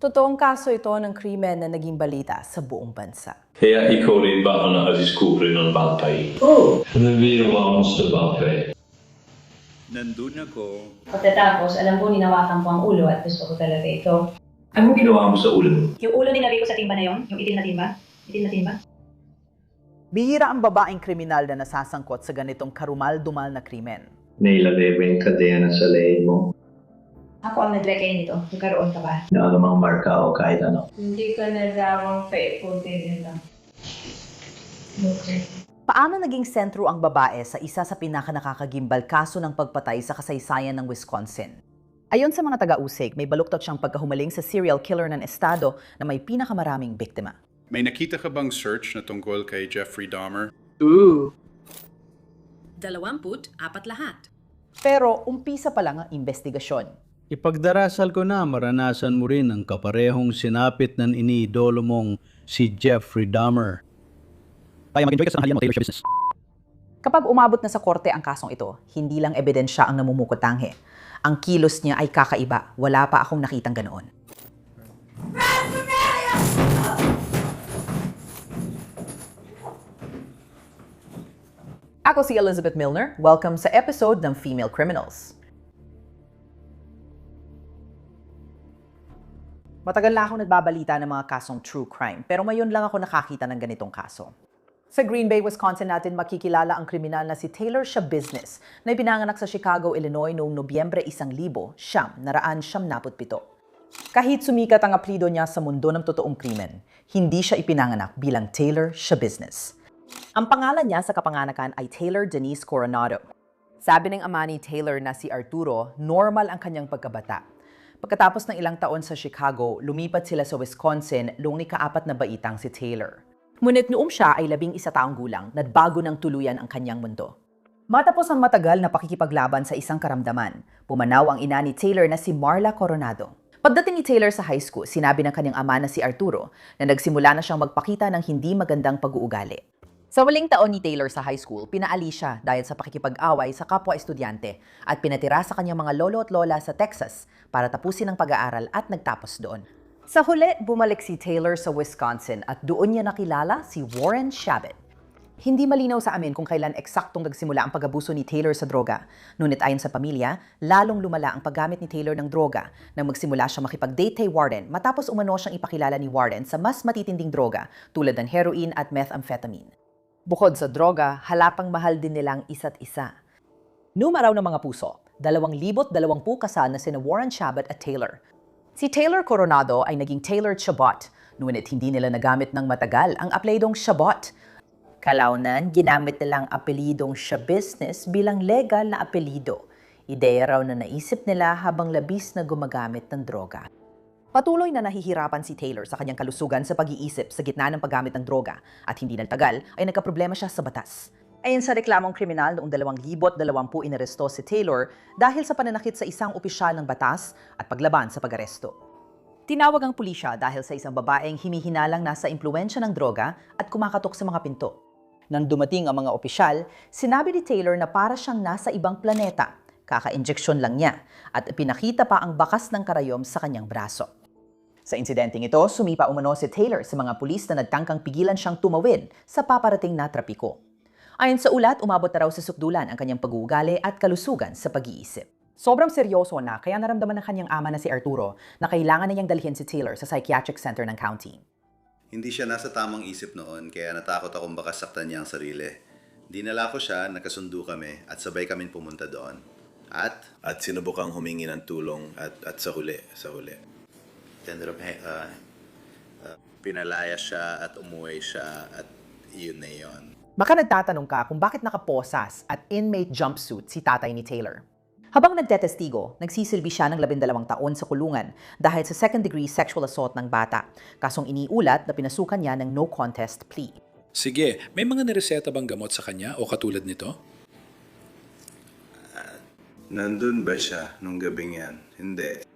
Totoong kaso ito ng krimen na naging balita sa buong bansa. Kaya ikaw rin ba ang nakadiskubre ng bantay? Nabiro sa bantay. Nandun ako. Pagkatapos, alam ko ninawakan ko ang ulo at gusto ko talaga ito. Anong ginawa mo sa ulo mo? Yung ulo nilagay ko sa timba na yon, yung itim na timba. Itim na timba. Bihira ang babaeng kriminal na nasasangkot sa ganitong karumal-dumal na krimen. Nailagay ba yung kadena sa leeg mo? Ako ang nag-recay nito. Nagkaroon ka ba? Na anumang marka o kahit ano? Hindi ka nalamang faithful din lang. Okay. Paano naging sentro ang babae sa isa sa pinakanakakagimbal kaso ng pagpatay sa kasaysayan ng Wisconsin? Ayon sa mga taga-usig, may baluktot siyang pagkahumaling sa serial killer ng estado na may pinakamaraming biktima. May nakita ka bang search na tungkol kay Jeffrey Dahmer? 24 lahat. Pero umpisa pa lang ang investigasyon. Ipagdarasal ko na maranasan mo rin ang kaparehong sinapit ng iniidolo mong si Jeffrey Dahmer. Kaya mag-enjoy ka sa halian mo, Taylor, sa business. Kapag umabot na sa korte ang kasong ito, hindi lang ebidensya ang namumukotanghe. Ang kilos niya ay kakaiba. Wala pa akong nakitang ganoon. Ako si Elizabeth Milner. Welcome sa episode ng Female Criminals. Matagal na akong nagbabalita ng mga kasong true crime, pero ngayon lang ako nakakita ng ganitong kaso. Sa Green Bay, Wisconsin natin makikilala ang kriminal na si Taylor Schabusiness na ipinanganak sa Chicago, Illinois noong Nobyembre 1977. Kahit sumikat ang apelyido niya sa mundo ng totoong krimen, hindi siya ipinanganak bilang Taylor Schabusiness. Ang pangalan niya sa kapanganakan ay Taylor Denise Coronado. Sabi ng ama ni Taylor na si Arturo, normal ang kanyang pagkabata. Pagkatapos ng ilang taon sa Chicago, lumipat sila sa Wisconsin noong ika-4 na baitang si Taylor. Ngunit noong siya ay 11 taong gulang, nagbago ng tuluyan ang kanyang mundo. Matapos ang matagal na pakikipaglaban sa isang karamdaman, pumanaw ang ina ni Taylor na si Marla Coronado. Pagdating ni Taylor sa high school, sinabi ng kanyang ama na si Arturo na nagsimula na siyang magpakita ng hindi magandang pag-uugali. Sa waling taon ni Taylor sa high school, pinaalis siya dahil sa pakikipag-away sa kapwa-estudyante at pinatira sa kanyang mga lolo at lola sa Texas para tapusin ang pag-aaral at nagtapos doon. Sa huli, bumalik si Taylor sa Wisconsin at doon niya nakilala si Warren Shabbat. Hindi malinaw sa amin kung kailan eksaktong nagsimula ang pag-abuso ni Taylor sa droga. Ngunit ayon sa pamilya, lalong lumala ang paggamit ni Taylor ng droga nang magsimula siya makipag-date kay Warren matapos umano siyang ipakilala ni Warren sa mas matitinding droga tulad ng heroin at methamphetamine. Bukod sa droga, halapang mahal din nilang isa't isa. Numaraw ng mga puso, 2,020 kasal na sina Warren Shabbat at Taylor. Si Taylor Coronado ay naging Taylor Chabot, ngunit hindi nila nagamit ng matagal ang apelidong Chabot. Kalaunan, ginamit nilang apelidong Schabusiness bilang legal na apelido. Ideya raw na naisip nila habang labis na gumagamit ng droga. Patuloy na nahihirapan si Taylor sa kanyang kalusugan sa pag-iisip sa gitna ng paggamit ng droga at hindi nagtagal ay nagkaproblema siya sa batas. Ayon sa reklamong kriminal, noong 2020 inaresto si Taylor dahil sa pananakit sa isang opisyal ng batas at paglaban sa pag-aresto. Tinawag ang pulisya dahil sa isang babaeng himihinalang nasa impluwensya ng droga at kumakatok sa mga pinto. Nang dumating ang mga opisyal, sinabi ni Taylor na para siyang nasa ibang planeta, kaka-injeksyon lang niya at pinakita pa ang bakas ng karayom sa kanyang braso. Sa insidenteng ito, sumipa umano si Taylor sa mga pulis na nagtangkang pigilan siyang tumawid sa paparating na trapiko. Ayon sa ulat, umabot na raw sa sukdulan ang kanyang pag-uugali at kalusugan sa pag-iisip. Sobrang seryoso na kaya naramdaman ng kanyang ama na si Arturo na kailangan na niyang dalhin si Taylor sa psychiatric center ng county. Hindi siya nasa tamang isip noon kaya natakot akong baka saktan niya ang sarili. Dinala ko siya, nakasundo kami at sabay kaming pumunta doon. At sinubukang humingi ng tulong at sa huli. Pinalaya siya at umuwi siya at yun na yun. Baka nagtatanong ka kung bakit nakaposas at inmate jumpsuit si tatay ni Taylor. Habang nagtetestigo, nagsisilbi siya ng 12 taon sa kulungan dahil sa second-degree sexual assault ng bata, kasong iniulat na pinasukan niya ng no contest plea. Sige, may mga nireseta bang gamot sa kanya o katulad nito? Nandun ba siya nung gabing yan? Hindi.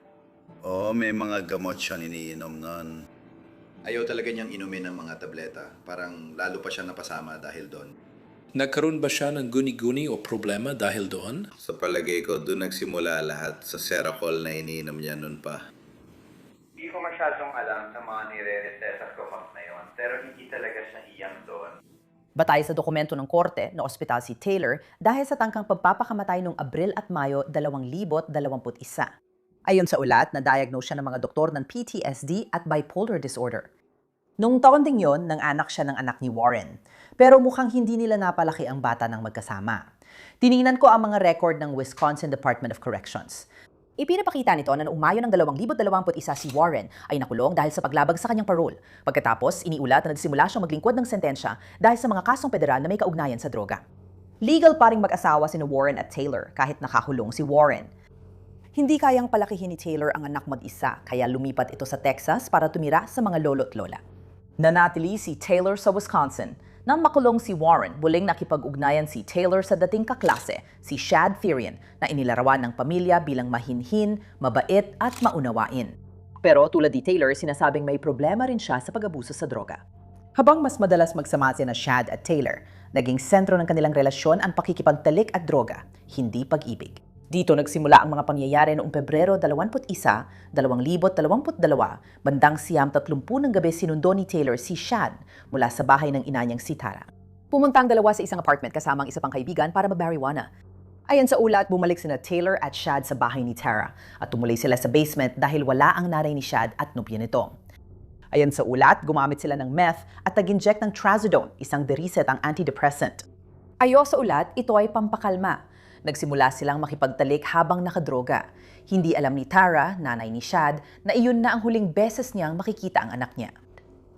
Oo, may mga gamot siya iniinom noon. Ayaw talaga niyang inumin ng mga tableta. Parang lalo pa siya napasama dahil doon. Nagkaroon ba siya ng guni-guni o problema dahil doon? Sa palagay ko, doon nagsimula lahat sa Seracol na iniinom niya noon pa. Hindi ko masyadong alam sa mga nire-recesas ko na yon, pero hindi talaga siya iyang doon. Batay sa dokumento ng korte na ospital si Taylor dahil sa tangkang pagpapakamatay noong Abril at Mayo 2021. Ayon sa ulat, na-diagnose siya ng mga doktor ng PTSD at bipolar disorder. Noong taon ding yon, nang-anak siya ng anak ni Warren. Pero mukhang hindi nila napalaki ang bata ng magkasama. Tiningnan ko ang mga record ng Wisconsin Department of Corrections. Ipinapakita nito na noong Mayo ng 2021 si Warren ay nakulong dahil sa paglabag sa kanyang parole. Pagkatapos, iniulat na nagsimula siyang maglingkod ng sentensya dahil sa mga kasong federal na may kaugnayan sa droga. Legal pa ring mag-asawa sina Warren at Taylor kahit nakakulong si Warren. Hindi kayang palakihin ni Taylor ang anak mag-isa kaya lumipat ito sa Texas para tumira sa mga lolo't lola. Nanatili si Taylor sa Wisconsin. Nang makulong si Warren, muling nakipag-ugnayan si Taylor sa dating kaklase, si Shad Therian, na inilarawan ng pamilya bilang mahinhin, mabait at maunawain. Pero tulad ni Taylor, sinasabing may problema rin siya sa pag-abuso sa droga. Habang mas madalas magsama sina Shad at Taylor, naging sentro ng kanilang relasyon ang pakikipagtalik at droga, hindi pag-ibig. Dito nagsimula ang mga pangyayari noong Pebrero 21, 2022, bandang 9:30 ng gabi sinundo ni Taylor si Shad mula sa bahay ng ina niyang si Tara. Pumunta ang dalawa sa isang apartment kasama ang isa pang kaibigan para mag-marijuana. Ayon sa ulat, bumalik sina Taylor at Shad sa bahay ni Tara at tumuloy sila sa basement dahil wala ang nanay ni Shad at nobya nito. Ayon sa ulat, gumamit sila ng meth at nag-inject ng trazodone, isang derisetang antidepressant. Ayon sa ulat, ito ay pampakalma. Nagsimula silang makipagtalik habang nakadroga. Hindi alam ni Tara, nanay ni Shad, na iyon na ang huling beses niyang makikita ang anak niya.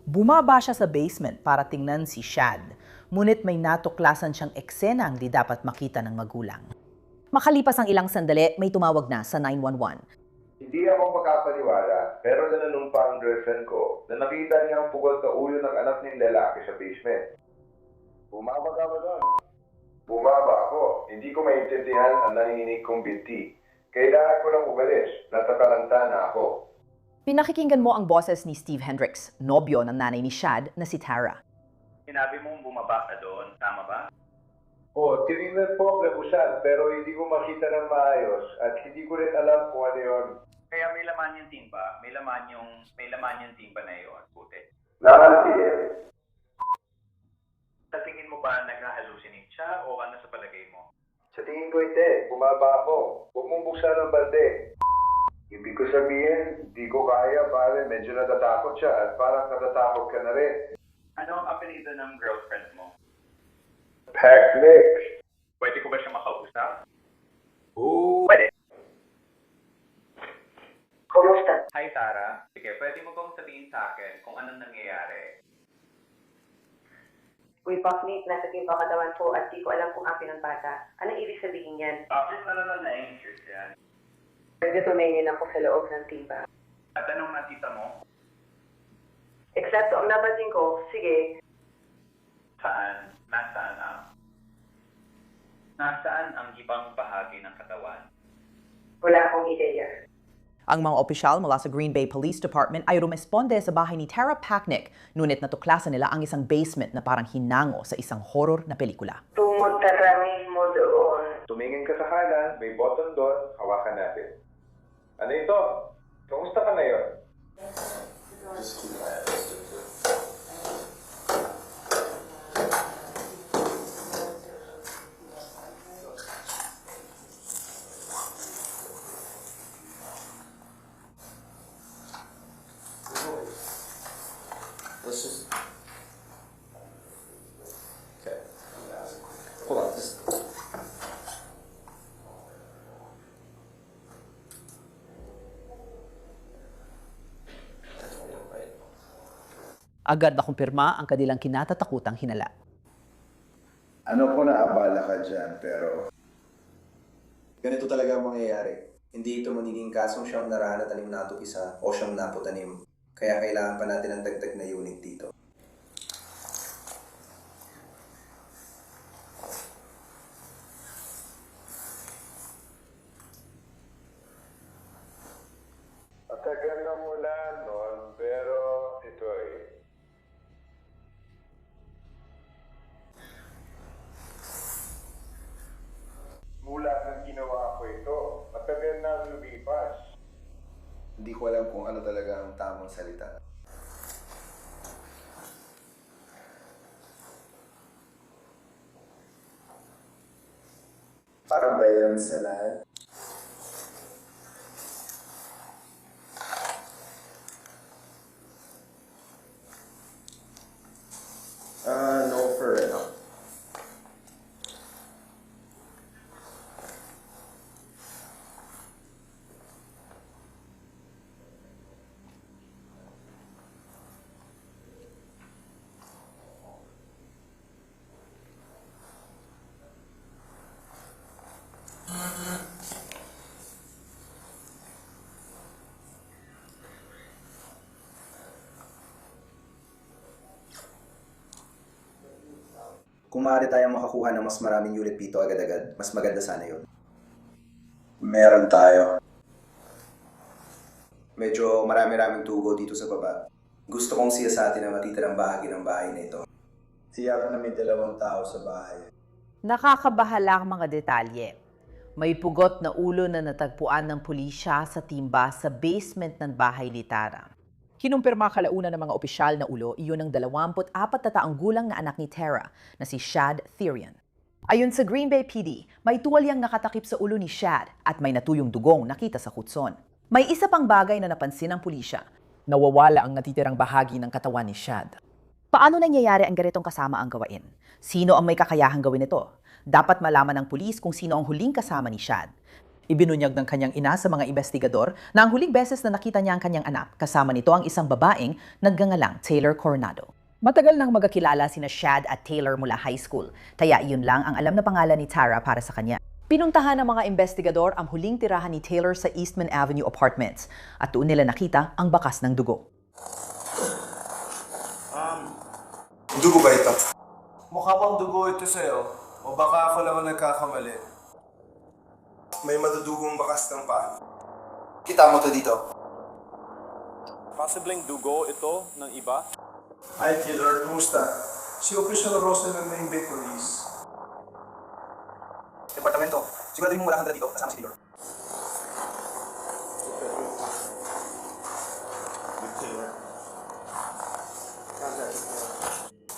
Bumaba siya sa basement para tingnan si Shad, ngunit may natuklasan siyang eksena ang di dapat makita ng magulang. Makalipas ang ilang sandali, may tumawag na sa 911. Hindi ako makapaniwala, pero nananumpa ang girlfriend ko na nakita niya ang pugol sa ulo ng anak ng lalaki sa basement. Bumaba ka ba doon? Bumaba ako. Hindi ko maintindihan ang nanginginig kong binti. Kailangan ko lang umalis. Natataranta na ako. Pinakikinggan mo ang boses ni Steve Hendricks, nobyo ng nanay ni Shad na si Tara. Sinabi mong bumaba ka doon, tama ba? Oo, tinignan po ang labusan pero hindi ko makita ng maayos at hindi ko rin alam kung ano yun. Kaya may laman yung timba, may laman yung timba na yun, puti. Nakasihin. Sa tingin mo ba nag-hallucinate siya o ano sa palagay mo? Sa tingin ko hindi. Bumaba ako. Huwag mong buksan ang balde. Ibig ko sabihin, di ko kaya pare. Medyo natatakot siya at parang natatakot ka na rin. Ano ang apelido ng girlfriend mo? Pac-Mix. Pwede ko ba siya makausap? Oo. Pwede. Kumusta? Hi Tara. Sige, pwede mo bang sabihin sa akin kung anong nangyayari? Uy, Pac-Mix, nasa king katawan po at di ko alam kung akin ang bata. Anong ibig sabihin yan? Bakit na naman na-anxious yan? Pwede tumingin ako sa loob ng timba. At anong nakita mo? Eksakto ang napansin ko, sige. Saan? Nasaan ang ibang bahagi ng katawan? Wala akong ideya. Ang mga opisyal mula sa Green Bay Police Department ay rumesponde sa bahay ni Tara Packnick, ngunit natuklasan nila ang isang basement na parang hinango sa isang horror na pelikula. Tumuntarangin mo doon. Tumingin ka sa kanan, may button doon, hawakan natin. Ano ito? Kamusta ka ngayon? Let's just... Okay. Hold on. This... Agad na kumpirma ang kanilang kinatatakutang hinala. Ano ko naabala ka dyan, pero... Ganito talaga ang mangyayari. Hindi ito magiging kasong siyang naranatanim nato isa o siyang naputanim. Kaya kailangan pa natin ng dagdag na unit dito. Matagal na mula noon, pero ito eh. Mula nang ginawa ko ito, matagal na lumipas. Hindi ko alam kung ano talaga ang tamang salita. Para ba yun sa lahat? No for it. Kung maaari tayong makakuha ng mas maraming unit dito agad-agad, mas maganda sana yun. Meron tayo. Medyo marami-raming tugo dito sa baba. Gusto kong siya sa atin na matitirang bahagi ng bahay na ito. Siya na may 2 tao sa bahay. Nakakabahala ang mga detalye. May pugot na ulo na natagpuan ng pulisya sa timba sa basement ng bahay ni Tara. Kinumpirma kalauna ng mga opisyal na ulo, iyon ang 24 na taong gulang na anak ni Tara na si Shad Therian. Ayon sa Green Bay PD, may tuwalyang nakatakip sa ulo ni Shad at may natuyong dugong nakita sa kutson. May isa pang bagay na napansin ng pulisya. Nawawala ang natitirang bahagi ng katawan ni Shad. Paano nangyayari ang ganitong kasama ang gawain? Sino ang may kakayahang gawin ito? Dapat malaman ng pulis kung sino ang huling kasama ni Shad. Ibinunyag ng kanyang ina sa mga investigador na ang huling beses na nakita niya ang kanyang anak, kasama nito ang isang babaeng nagngangalang Taylor Coronado. Matagal nang magkakilala sina Shad at Taylor mula high school, kaya iyon lang ang alam na pangalan ni Tara para sa kanya. Pinuntahan ng mga investigador ang huling tirahan ni Taylor sa Eastman Avenue Apartments at doon nila nakita ang bakas ng dugo. Dugo ba ito? Mukha pang dugo ito sa'yo. O baka ako lang ang nagkakamali. May madudugong bakas ng paa. Kita mo to dito. Posibleng dugo ito ng iba? Hi, Taylor. Kumusta? Si Official Rosa ng Main Bay Police. Departamento. Siguraduhin mo wala kang dala dito kasama si Taylor.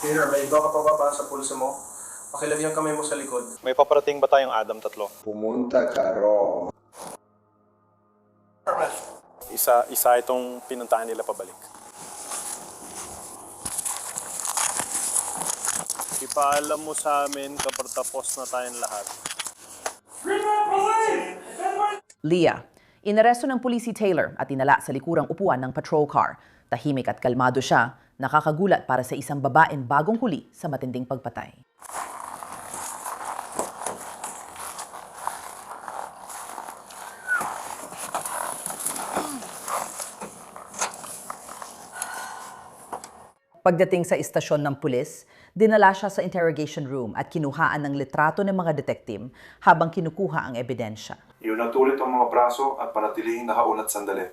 Taylor, may iba ka pa ba sa pulso mo? Pakilagay ang kamay mo sa likod. May paparating ba tayong Adam 3? Pumunta ka ro. Isa itong pinuntahan nila pabalik. Ipaalam mo sa amin kapag tapos na tayong lahat. Leah, inaresto ng pulis si Taylor at inala sa likurang upuan ng patrol car. Tahimik at kalmado siya, nakakagulat para sa isang babaeng bagong huli sa matinding pagpatay. Pagdating sa istasyon ng pulis, dinala siya sa interrogation room at kinuhaan ng litrato ng mga detective habang kinukuha ang ebidensya. Iunat ulit ang mga braso at panatilihing nakaunat sandali.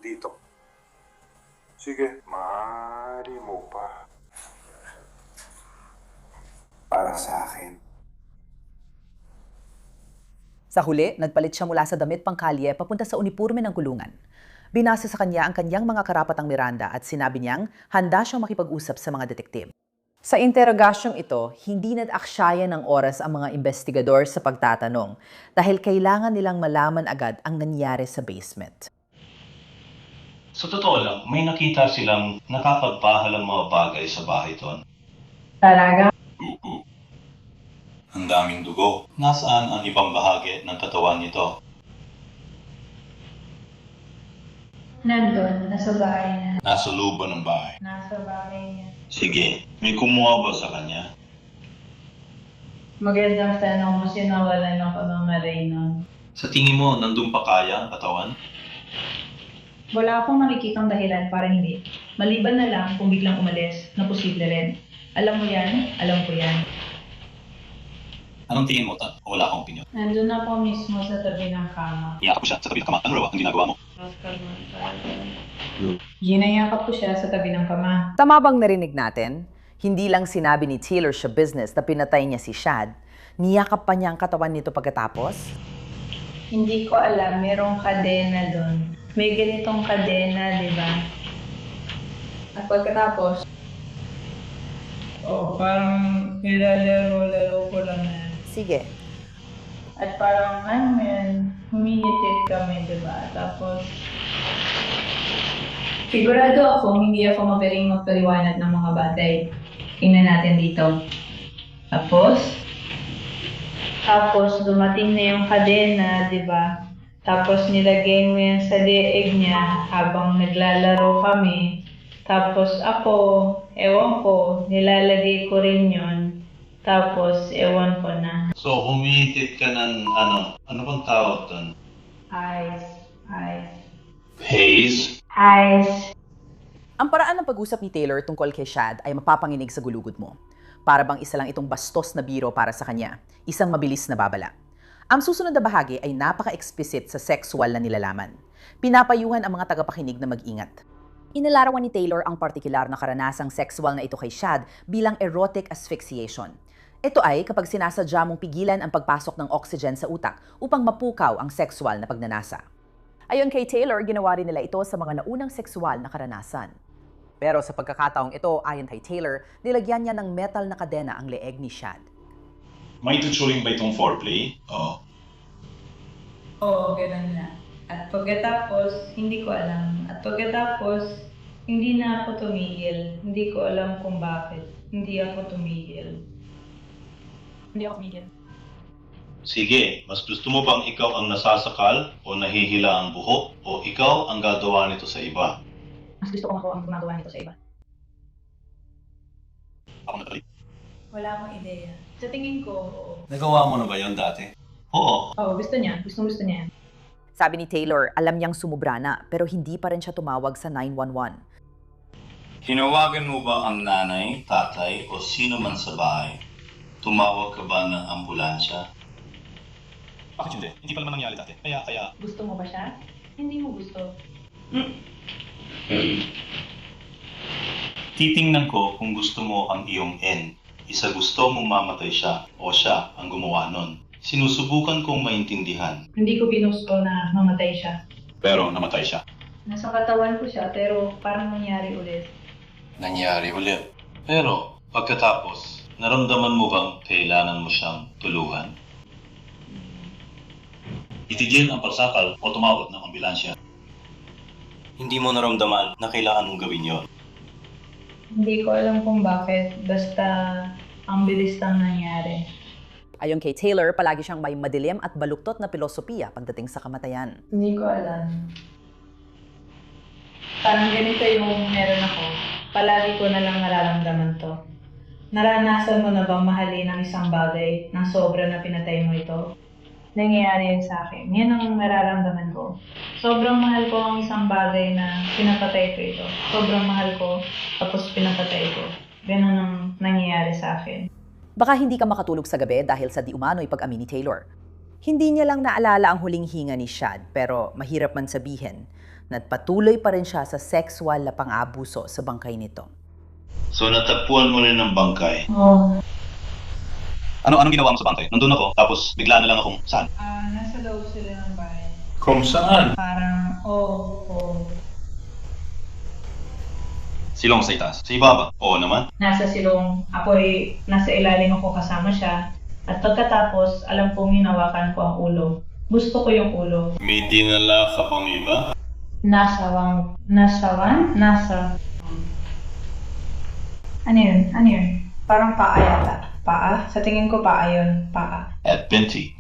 Dito. Sige, maaari mo pa. Para sa akin. Sa huli, nagpalit siya mula sa damit pangkalye papunta sa uniporme ng kulungan. Binasa sa kanya ang kanyang mga karapatang Miranda at sinabi niyang handa siyang makipag-usap sa mga detektive. Sa interogasyong ito, hindi nag-aksaya ng oras ang mga investigador sa pagtatanong dahil kailangan nilang malaman agad ang nangyari sa basement. Sa totoo lang, may nakita silang nakapagpahalang mga bagay sa bahay doon. Talaga? Ang daming dugo. Nasaan ang ibang bahagi ng katawan nito? Nandun, nasa bahay na. Nasa lubo ng bahay. Nasa bahay niya. Sige, may kumuha ba sa kanya? Magandang tanong mo, sinawalan ako ng maray nun. Sa tingin mo, nandun pa kaya ang katawan? Wala akong nakikitang dahilan para hindi. Maliban na lang kung biglang umalis, na posible rin. Alam mo yan, alam ko yan. Anong tingin mo, Tan? Wala akong opinion. Nandun ako mismo sa tabi ng kama. Iyakap ko siya sa tabi ng kama. Ano raw ang ginagawa mo? Ginayakap ko siya sa tabi ng kama. Tama bang narinig natin? Hindi lang sinabi ni Taylor sa business na pinatay niya si Shad. Niyakap pa niya ang katawan nito pagkatapos? Hindi ko alam, merong kadena doon. May ganitong kadena, di ba? At pagkatapos, parang nilalaro-laro ko lang yan. Sige. At parang, ano yan, humihitit kami, di ba? Tapos, sigurado ako, hindi ako magaling magpaliwanag ng mga bagay. Tingnan natin dito. Tapos dumating na yung kadena, di ba? Tapos nilagay mo yan sa leeg niya habang naglalaro kami. Tapos ako, ewan ko, nilalagay ko rin yun. Tapos, ewan ko na. So, humihitit ka ng ano bang tawag doon? Eyes. Haze? Eyes. Ang paraan ng pag-usap ni Taylor tungkol kay Shad ay mapapanginig sa gulugod mo. Para bang isa lang itong bastos na biro para sa kanya, isang mabilis na babala. Ang susunod na bahagi ay napaka-explicit sa sexual na nilalaman. Pinapayuhan ang mga tagapakinig na mag-ingat. Inilarawan ni Taylor ang partikular na karanasang sexual na ito kay Shad bilang erotic asphyxiation. Ito ay kapag sinasadya mong pigilan ang pagpasok ng oxygen sa utak upang mapukaw ang sexual na pagnanasa. Ayon kay Taylor, ginawa rin nila ito sa mga naunang sexual na karanasan. Pero sa pagkakataong ito, ayon kay Taylor, nilagyan niya ng metal na kadena ang leeg ni Shad. May tuturing ba itong foreplay? Oo, ganun na. At pagkatapos, hindi ko alam. At pagkatapos, hindi na ako tumigil. Hindi ko alam kung bakit. Hindi ako tumigil. Sige, mas gusto mo bang ikaw ang nasasakal o nahihila ang buhok o ikaw ang gagawa nito sa iba? Mas gusto ko ako ang gumagawa nito sa iba. Ako nagalit. Wala akong ideya. Sa tingin ko, oo. Nagawa mo na ba yun dati? Oo. Oo, gusto niya. Gusto niya. Sabi ni Taylor, alam niyang sumubra na pero hindi pa rin siya tumawag sa 911. Hinawagan mo ba ang nanay, tatay o sino man sa bahay? Tumawag ka ba ng ambulansya? Bakit hindi? Hindi pa naman nangyari dati. Kaya... Gusto mo ba siya? Hindi mo gusto. Titingnan ko kung gusto mo ang iyong N. Isa gusto mong mamatay siya o siya ang gumawa nun. Sinusubukan kong maintindihan. Hindi ko binusto na mamatay siya. Pero namatay siya. Nasa katawan ko siya pero parang nangyari ulit. Nangyari ulit. Pero pagkatapos, naramdaman mo bang kailangan mo siyang tuluhan? Itigil ang pagsakal o tumawag ng ambulansya. Hindi mo naramdaman na kailangan mong gawin yon. Hindi ko alam kung bakit. Basta ang bilis lang nangyari. Ayon kay Taylor, palagi siyang may madilim at baluktot na pilosopiya pagdating sa kamatayan. Hindi ko alam. Parang ganito yung meron ako. Palagi ko na lang nararamdaman to. Naranasan mo na bang mahalin ang isang bagay ng sobra na pinatay mo ito? Nangyayari yan sa akin. Yan ang nararamdaman ko. Sobrang mahal ko ang isang bagay na pinapatay ko ito. Sobrang mahal ko, tapos pinapatay ko. Ganun ang nangyayari sa akin. Baka hindi ka makatulog sa gabi dahil sa di umano'y pag-amin ni Taylor. Hindi niya lang naalala ang huling hinga ni Shad, pero mahirap man sabihin na patuloy pa rin siya sa sexual na pang-aabuso sa bangkay nito. So natagpuan mo rin ng bangkay? Oo. Anong ginawa mo sa bangkay? Nandun ako, tapos bigla na lang akong saan? Nasa loob sila ng bahay. Kung saan? Parang, oo. Silong sa itaas. Sa ibaba? Oo naman. Nasa silong, ako'y nasa ilalim ako kasama siya. At pagkatapos, alam kong hinawakan ko ang ulo. Gusto ko yung ulo. May dinala ka pang iba? Nasa. Ano yun? Parang paa yata. Paa? Sa tingin ko paa yun. Paa. At Binti.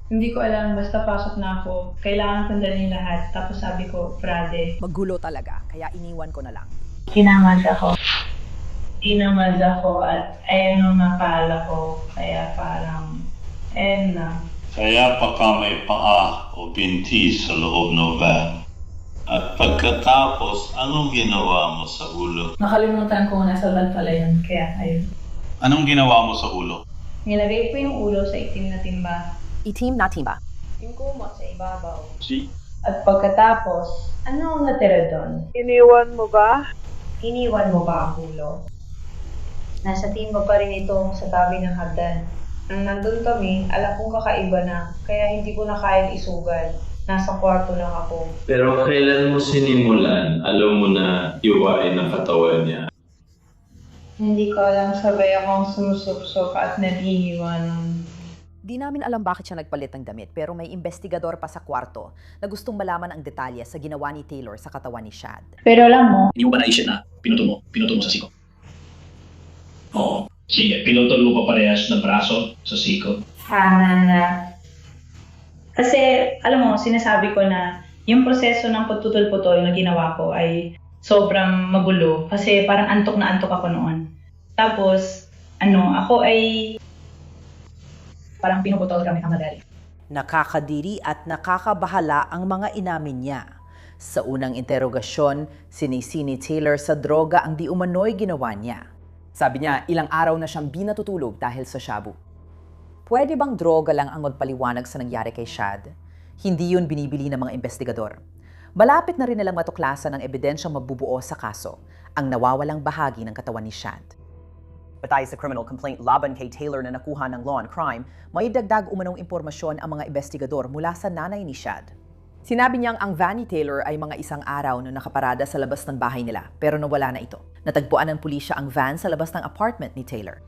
Hindi ko alam, basta pasok na ako. Kailangan kong dalhin lahat. Tapos sabi ko, Frade. Maggulo talaga, kaya iniwan ko na lang. Tinamad ako at ayun ang nakala ko. Kaya parang, na. Kaya pagka may paa o binti sa loob ng van. At pagkatapos, anong ginawa mo sa ulo? Nakalimutan ko nasa van pala yun. Kaya ayun. Anong ginawa mo sa ulo? Nilagay ko yung ulo sa itim na timba. Itim na timba? Yung kumot sa ibabaw. Si? At pagkatapos, ano ang natira doon? Iniwan mo ba Iniwan mo ba ang ulo? Nasa timba pa rin ito sa tabi ng hagdan. Nang nandun kami, alam kong kakaiba na, kaya hindi ko na kayang isugal. Nasa kwarto lang ako. Pero kailan mo sinimulan, alam mo na iwain ang katawan niya? Hindi ko alam, sabay akong sumusupsok at nabiniwan. Di namin alam bakit siya nagpalit ng damit pero may investigador pa sa kwarto na gustong malaman ang detalye sa ginawa ni Taylor sa katawan ni Shad. Pero alam mo, Hindi mo ba naisip na pinutol mo sa siko? Oo. Sige, pinutol mo pa parehas ng braso sa siko. sana na. Kasi, alam mo, sinasabi ko na yung proseso ng pagtutol-putol na ginawa ko ay sobrang magulo. Kasi parang antok na antok ako noon. Tapos, ako ay parang pinuputol kami kamadali. Nakakadiri at nakakabahala ang mga inamin niya. Sa unang interogasyon, sinisi ni Taylor sa droga ang di umano'y ginawa niya. Sabi niya, ilang araw na siyang binatutulog dahil sa shabu. Pwede bang droga lang ang magpaliwanag sa nangyari kay Shad? Hindi yun binibili ng mga investigador. Malapit na rin nilang matuklasan ang ebidensyang magbubuo sa kaso, ang nawawalang bahagi ng katawan ni Shad. Batay sa criminal complaint laban kay Taylor na nakuha ng Law and Crime, may dagdag umanong impormasyon ang mga investigador mula sa nanay ni Shad. Sinabi niyang ang van ni Taylor ay mga isang araw na nakaparada sa labas ng bahay nila, pero nawala na ito. Natagpuan ng pulisya ang van sa labas ng apartment ni Taylor.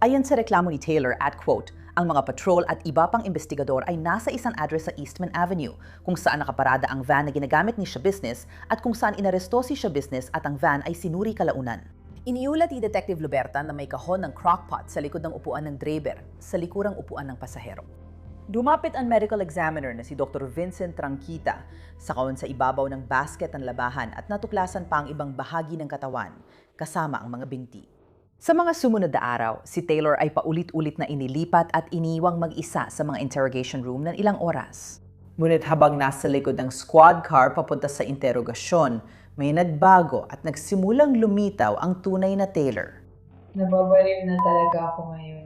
Ayon sa reklamo ni Taylor at quote, ang mga patrol at iba pang investigador ay nasa isang address sa Eastman Avenue kung saan nakaparada ang van na ginagamit ni Siya Business at kung saan inaresto si Siya Business at ang van ay sinuri kalaunan. Iniulat ni Detective Luberta na may kahon ng crockpot sa likod ng upuan ng driver, sa likurang upuan ng pasahero. Dumapit ang medical examiner na si Dr. Vincent Tranquita sa kahon sa ibabaw ng basket ng labahan at natuklasan pa ang ibang bahagi ng katawan, kasama ang mga binti. Sa mga sumunod na araw, si Taylor ay paulit-ulit na inilipat at iniwang mag-isa sa mga interrogation room ng ilang oras. Ngunit habang nasa likod ng squad car papunta sa interogasyon, may nagbago at nagsimulang lumitaw ang tunay na Taylor. Nababaliw na talaga ako ngayon.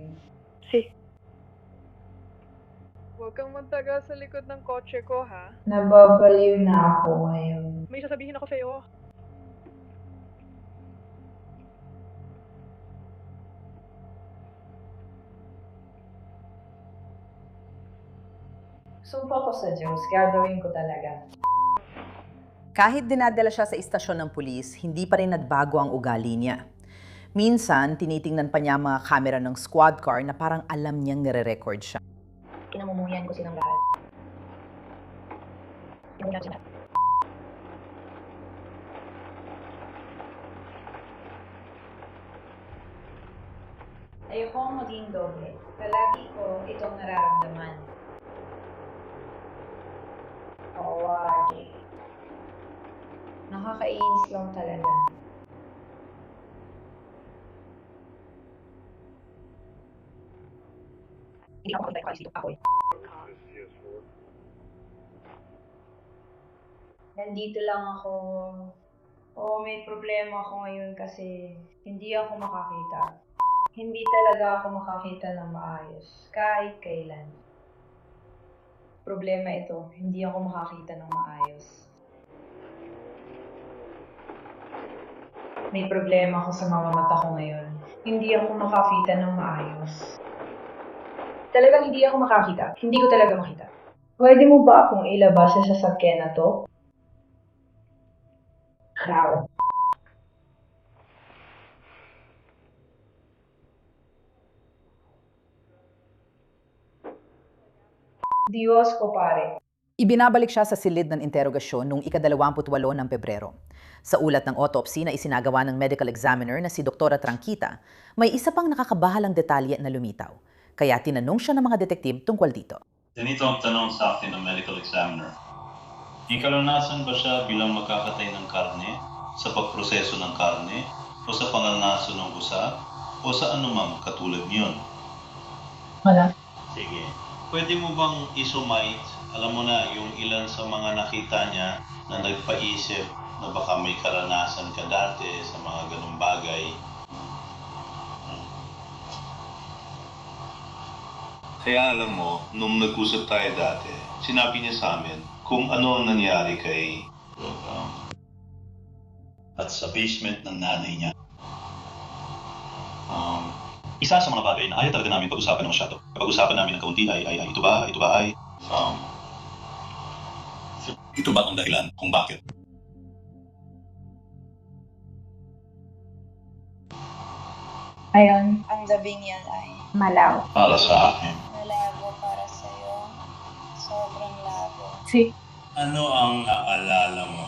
Huwag kang magtaga sa likod ng kotse ko, ha? Nababaliw na ako ngayon. May sasabihin ako sa'yo. Sumpa ko sa Diyos, gagawin ko talaga. Kahit dinadala siya sa istasyon ng pulis, hindi pa rin nagbago ang ugali niya. Minsan, tinitingnan pa niya ang mga kamera ng squad car na parang alam niyang nire-record siya. Kinamumuhian ko silang lahat. Kinamumuhian sila. Ayokong maging doble. Palagi ko itong nararamdaman. Wagi. Nakakainis lang talaga. Hindi ako makita ko ako. Nandito lang ako. May problema ako ngayon kasi hindi ako makakita. Hindi talaga ako makakita ng maayos, kahit kailan. Problema ito, hindi ako makakita ng maayos. May problema ako sa mga mata ko ngayon. Hindi ako makakita ng maayos. Talagang hindi ako makakita. Hindi ko talaga makita. Pwede mo ba akong ilabas sa sasakyan na to? How? Diyos ko pare. Ibinabalik siya sa silid ng interogasyon noong ika-28 ng Pebrero. Sa ulat ng autopsy na isinagawa ng medical examiner na si Dr. Tranquita, may isa pang nakakabahalang detalye na lumitaw. Kaya tinanong siya ng mga detektib tungkol dito. Ganito ang tanong sa akin ng medical examiner. Ikalanasan ba siya bilang magkakatay ng karne, sa pagproseso ng karne, o sa pangangaso ng usa, o sa anumang katulad niyon? Wala. Sige. Pwede mo bang isumite, alam mo na, yung ilan sa mga nakita niya na nagpaisip na baka may karanasan ka dati sa mga ganung bagay? Kaya alam mo, nung nag-usap tayo dati, sinabi niya sa amin kung ano ang nangyari kay at sa basement ng nanay niya. Isa sa mga bagay na ayaw talaga namin pag-usapan ng masyado. Pag-usapan namin ng kaunti ay ito ba ay... ito ba ang dahilan kung bakit? Ayon, ang gabing yan ay malaw. Para sa akin. Malabo para sa'yo. Sobrang labo. Ano ang naalala mo?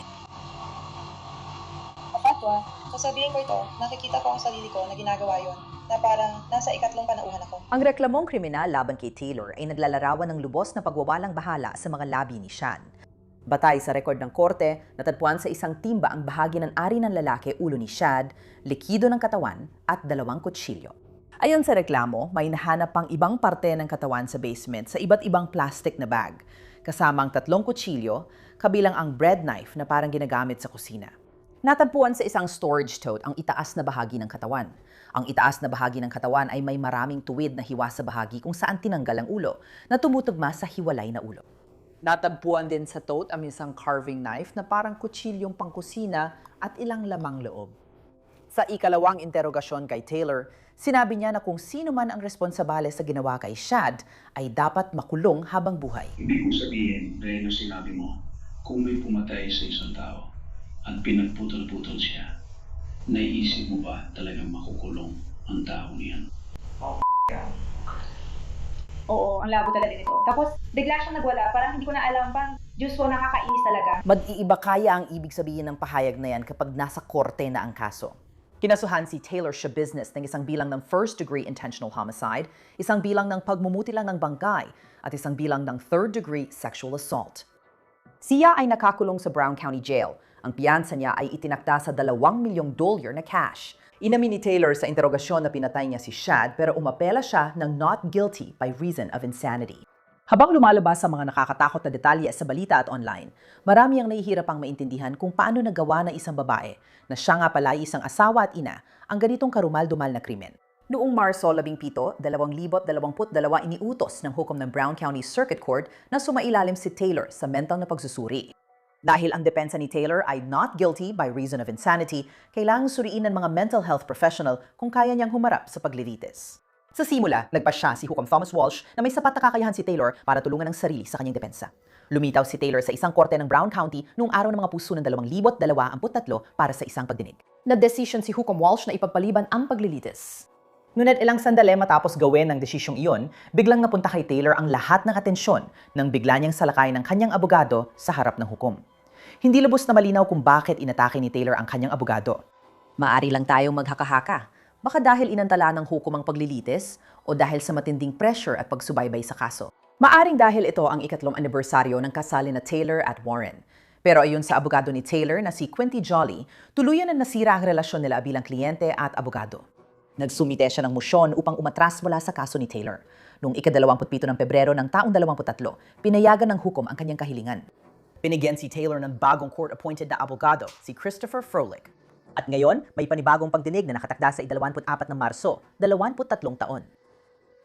Kapatwa, sasabihin ko ito, nakikita ko ang sarili ko na ginagawa yon, na parang nasa ikatlong panauhan ako. Ang reklamong kriminal laban kay Taylor ay naglalarawan ng lubos na pagwawalang bahala sa mga labi ni Shad. Batay sa rekord ng korte, natagpuan sa isang timba ang bahagi ng ari ng lalaki ulo ni Shad, likido ng katawan at 2 kutsilyo. Ayon sa reklamo, may nahanap pang ibang parte ng katawan sa basement sa iba't ibang plastic na bag, kasama ang 3 kutsilyo, kabilang ang bread knife na parang ginagamit sa kusina. Natagpuan sa isang storage tote ang itaas na bahagi ng katawan. Ang itaas na bahagi ng katawan ay may maraming tuwid na hiwa sa bahagi kung saan tinanggal ang ulo na tumutugma sa hiwalay na ulo. Natagpuan din sa tote ang isang carving knife na parang kutsilyong pangkusina at ilang lamang loob. Sa ikalawang interogasyon kay Taylor, sinabi niya na kung sino man ang responsable sa ginawa kay Shad ay dapat makulong habang buhay. Ibig kong sabihin, dahil na sinabi mo, kung may pumatay sa isang tao at pinagputol-putol siya, naiisip mo ba talagang makukulong ang tao niyan? Oo, ang labo talaga nito. Tapos, bigla siyang nagwala, parang hindi ko na alam, parang Diyos ko, nakakainis talaga. Mag-iiba kaya ang ibig sabihin ng pahayag na yan kapag nasa korte na ang kaso. Kinasuhan si Taylor Shabusiness ng isang bilang ng first-degree intentional homicide, isang bilang ng pagmumuti lang ng bangkay, at isang bilang ng third-degree sexual assault. Siya ay nakakulong sa Brown County Jail. Ang piyansa niya ay itinakda sa $2 milyong na cash. Inamin ni Taylor sa interogasyon na pinatay niya si Shad pero umapela siya ng not guilty by reason of insanity. Habang lumalabas sa mga nakakatakot na detalye sa balita at online, marami ang nahihirapang maintindihan kung paano nagawa ng isang babae na siya nga pala isang asawa at ina ang ganitong karumal-dumal na krimen. Noong Marso 17, 2022 iniutos ng hukom ng Brown County Circuit Court na sumailalim si Taylor sa mental na pagsusuri. Dahil ang depensa ni Taylor ay not guilty by reason of insanity, kailangang suriin ng mga mental health professional kung kaya niyang humarap sa paglilitis. Sa simula, nagpasya si Hukom Thomas Walsh na may sapat na kakayahan si Taylor para tulungan ng sarili sa kanyang depensa. Lumitaw si Taylor sa isang korte ng Brown County noong araw ng mga puso ng 2023 para sa isang pagdinig. Nagdesisyon si Hukom Walsh na ipagpaliban ang paglilitis. Ngunit ilang sandali matapos gawin ang desisyong iyon, biglang napunta kay Taylor ang lahat ng atensyon nang bigla niyang salakay ng kanyang abogado sa harap ng hukom. Hindi lubos na malinaw kung bakit inatake ni Taylor ang kanyang abogado. Maari lang tayong maghaka-haka. Baka dahil inantala ng hukom ang paglilitis o dahil sa matinding pressure at pagsubaybay sa kaso. Maaring dahil ito ang 3rd anibersaryo ng kasal na Taylor at Warren. Pero ayon sa abogado ni Taylor na si Quinty Jolly, tuluyan na nasira ang relasyon nila bilang kliyente at abogado. Nagsumite siya ng mosyon upang umatras mula sa kaso ni Taylor. Noong ika-27 ng Pebrero ng taong 23, pinayagan ng hukom ang kanyang kahilingan. Binigyan si Taylor ng bagong court-appointed na abogado, si Christopher Froelich. At ngayon, may panibagong pagdinig na nakatakda sa 24 ng Marso, 23 taon.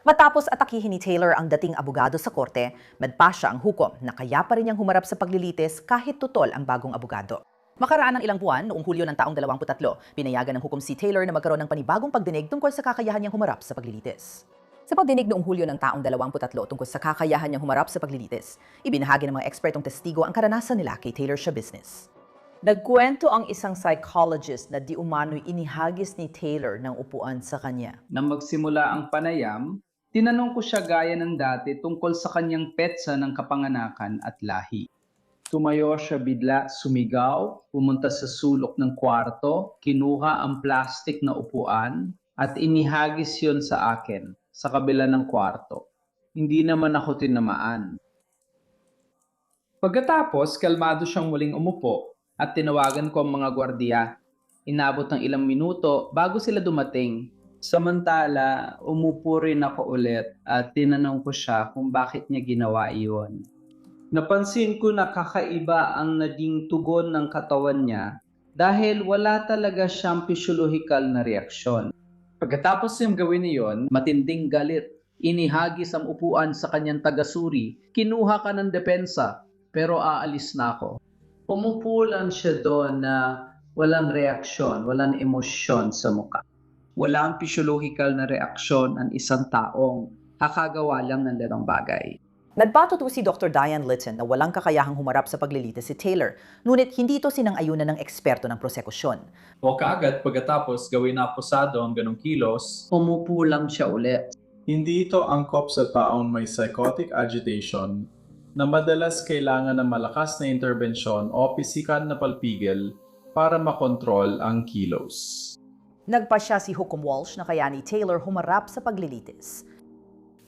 Matapos atakihin ni Taylor ang dating abogado sa korte, madpasya ang hukom na kaya pa rin niyang humarap sa paglilitis kahit tutol ang bagong abogado. Makaraan ng ilang buwan, noong Hulyo ng taong 23, pinayagan ng hukom si Taylor na magkaroon ng panibagong pagdinig tungkol sa kakayahan niyang humarap sa paglilitis. Sa pagdinig noong Hulyo ng taong 23 tungkol sa kakayahan niyang humarap sa paglilitis, ibinahagi ng mga ekspertong testigo ang karanasan nila kay Taylor Shabusiness. Nagkwento ang isang psychologist na di umano'y inihagis ni Taylor ng upuan sa kanya. Nang magsimula ang panayam, tinanong ko siya gaya ng dati tungkol sa kanyang petsa ng kapanganakan at lahi. Tumayo siya bigla, sumigaw, pumunta sa sulok ng kwarto, kinuha ang plastic na upuan at inihagis yon sa akin sa kabila ng kwarto. Hindi naman ako tinamaan. Pagkatapos, kalmado siyang muling umupo at tinawagan ko ang mga gwardiya. Inabot ng ilang minuto bago sila dumating. Samantala, umupo rin ako ulit at tinanong ko siya kung bakit niya ginawa iyon. Napansin ko na kakaiba ang naging tugon ng katawan niya dahil wala talaga siyang physiological na reaksyon. Pagkatapos niyang gawin iyon, matinding galit, inihagis ang upuan sa kanyang tagasuri, kinuha ka ng depensa, pero aalis na ako. Umupo lang siya doon na walang reaksyon, walang emosyon sa mukha. Walang physiological na reaksyon ang isang taong kakagawa lang ng larong bagay. Nagpatuto si Dr. Diane Litton na walang kakayahang humarap sa paglilitis si Taylor, ngunit hindi ito sinang-ayunan ng eksperto ng prosekusyon. O kaagad pagkatapos gawin na akusado ang ganong kilos, umupo lang siya ulit. Hindi ito angkop sa taong may psychotic agitation na madalas kailangan ng malakas na interbensyon o pisikal na palpigil para makontrol ang kilos. Nagpasya si Hukom Walsh na kaya ni Taylor humarap sa paglilitis.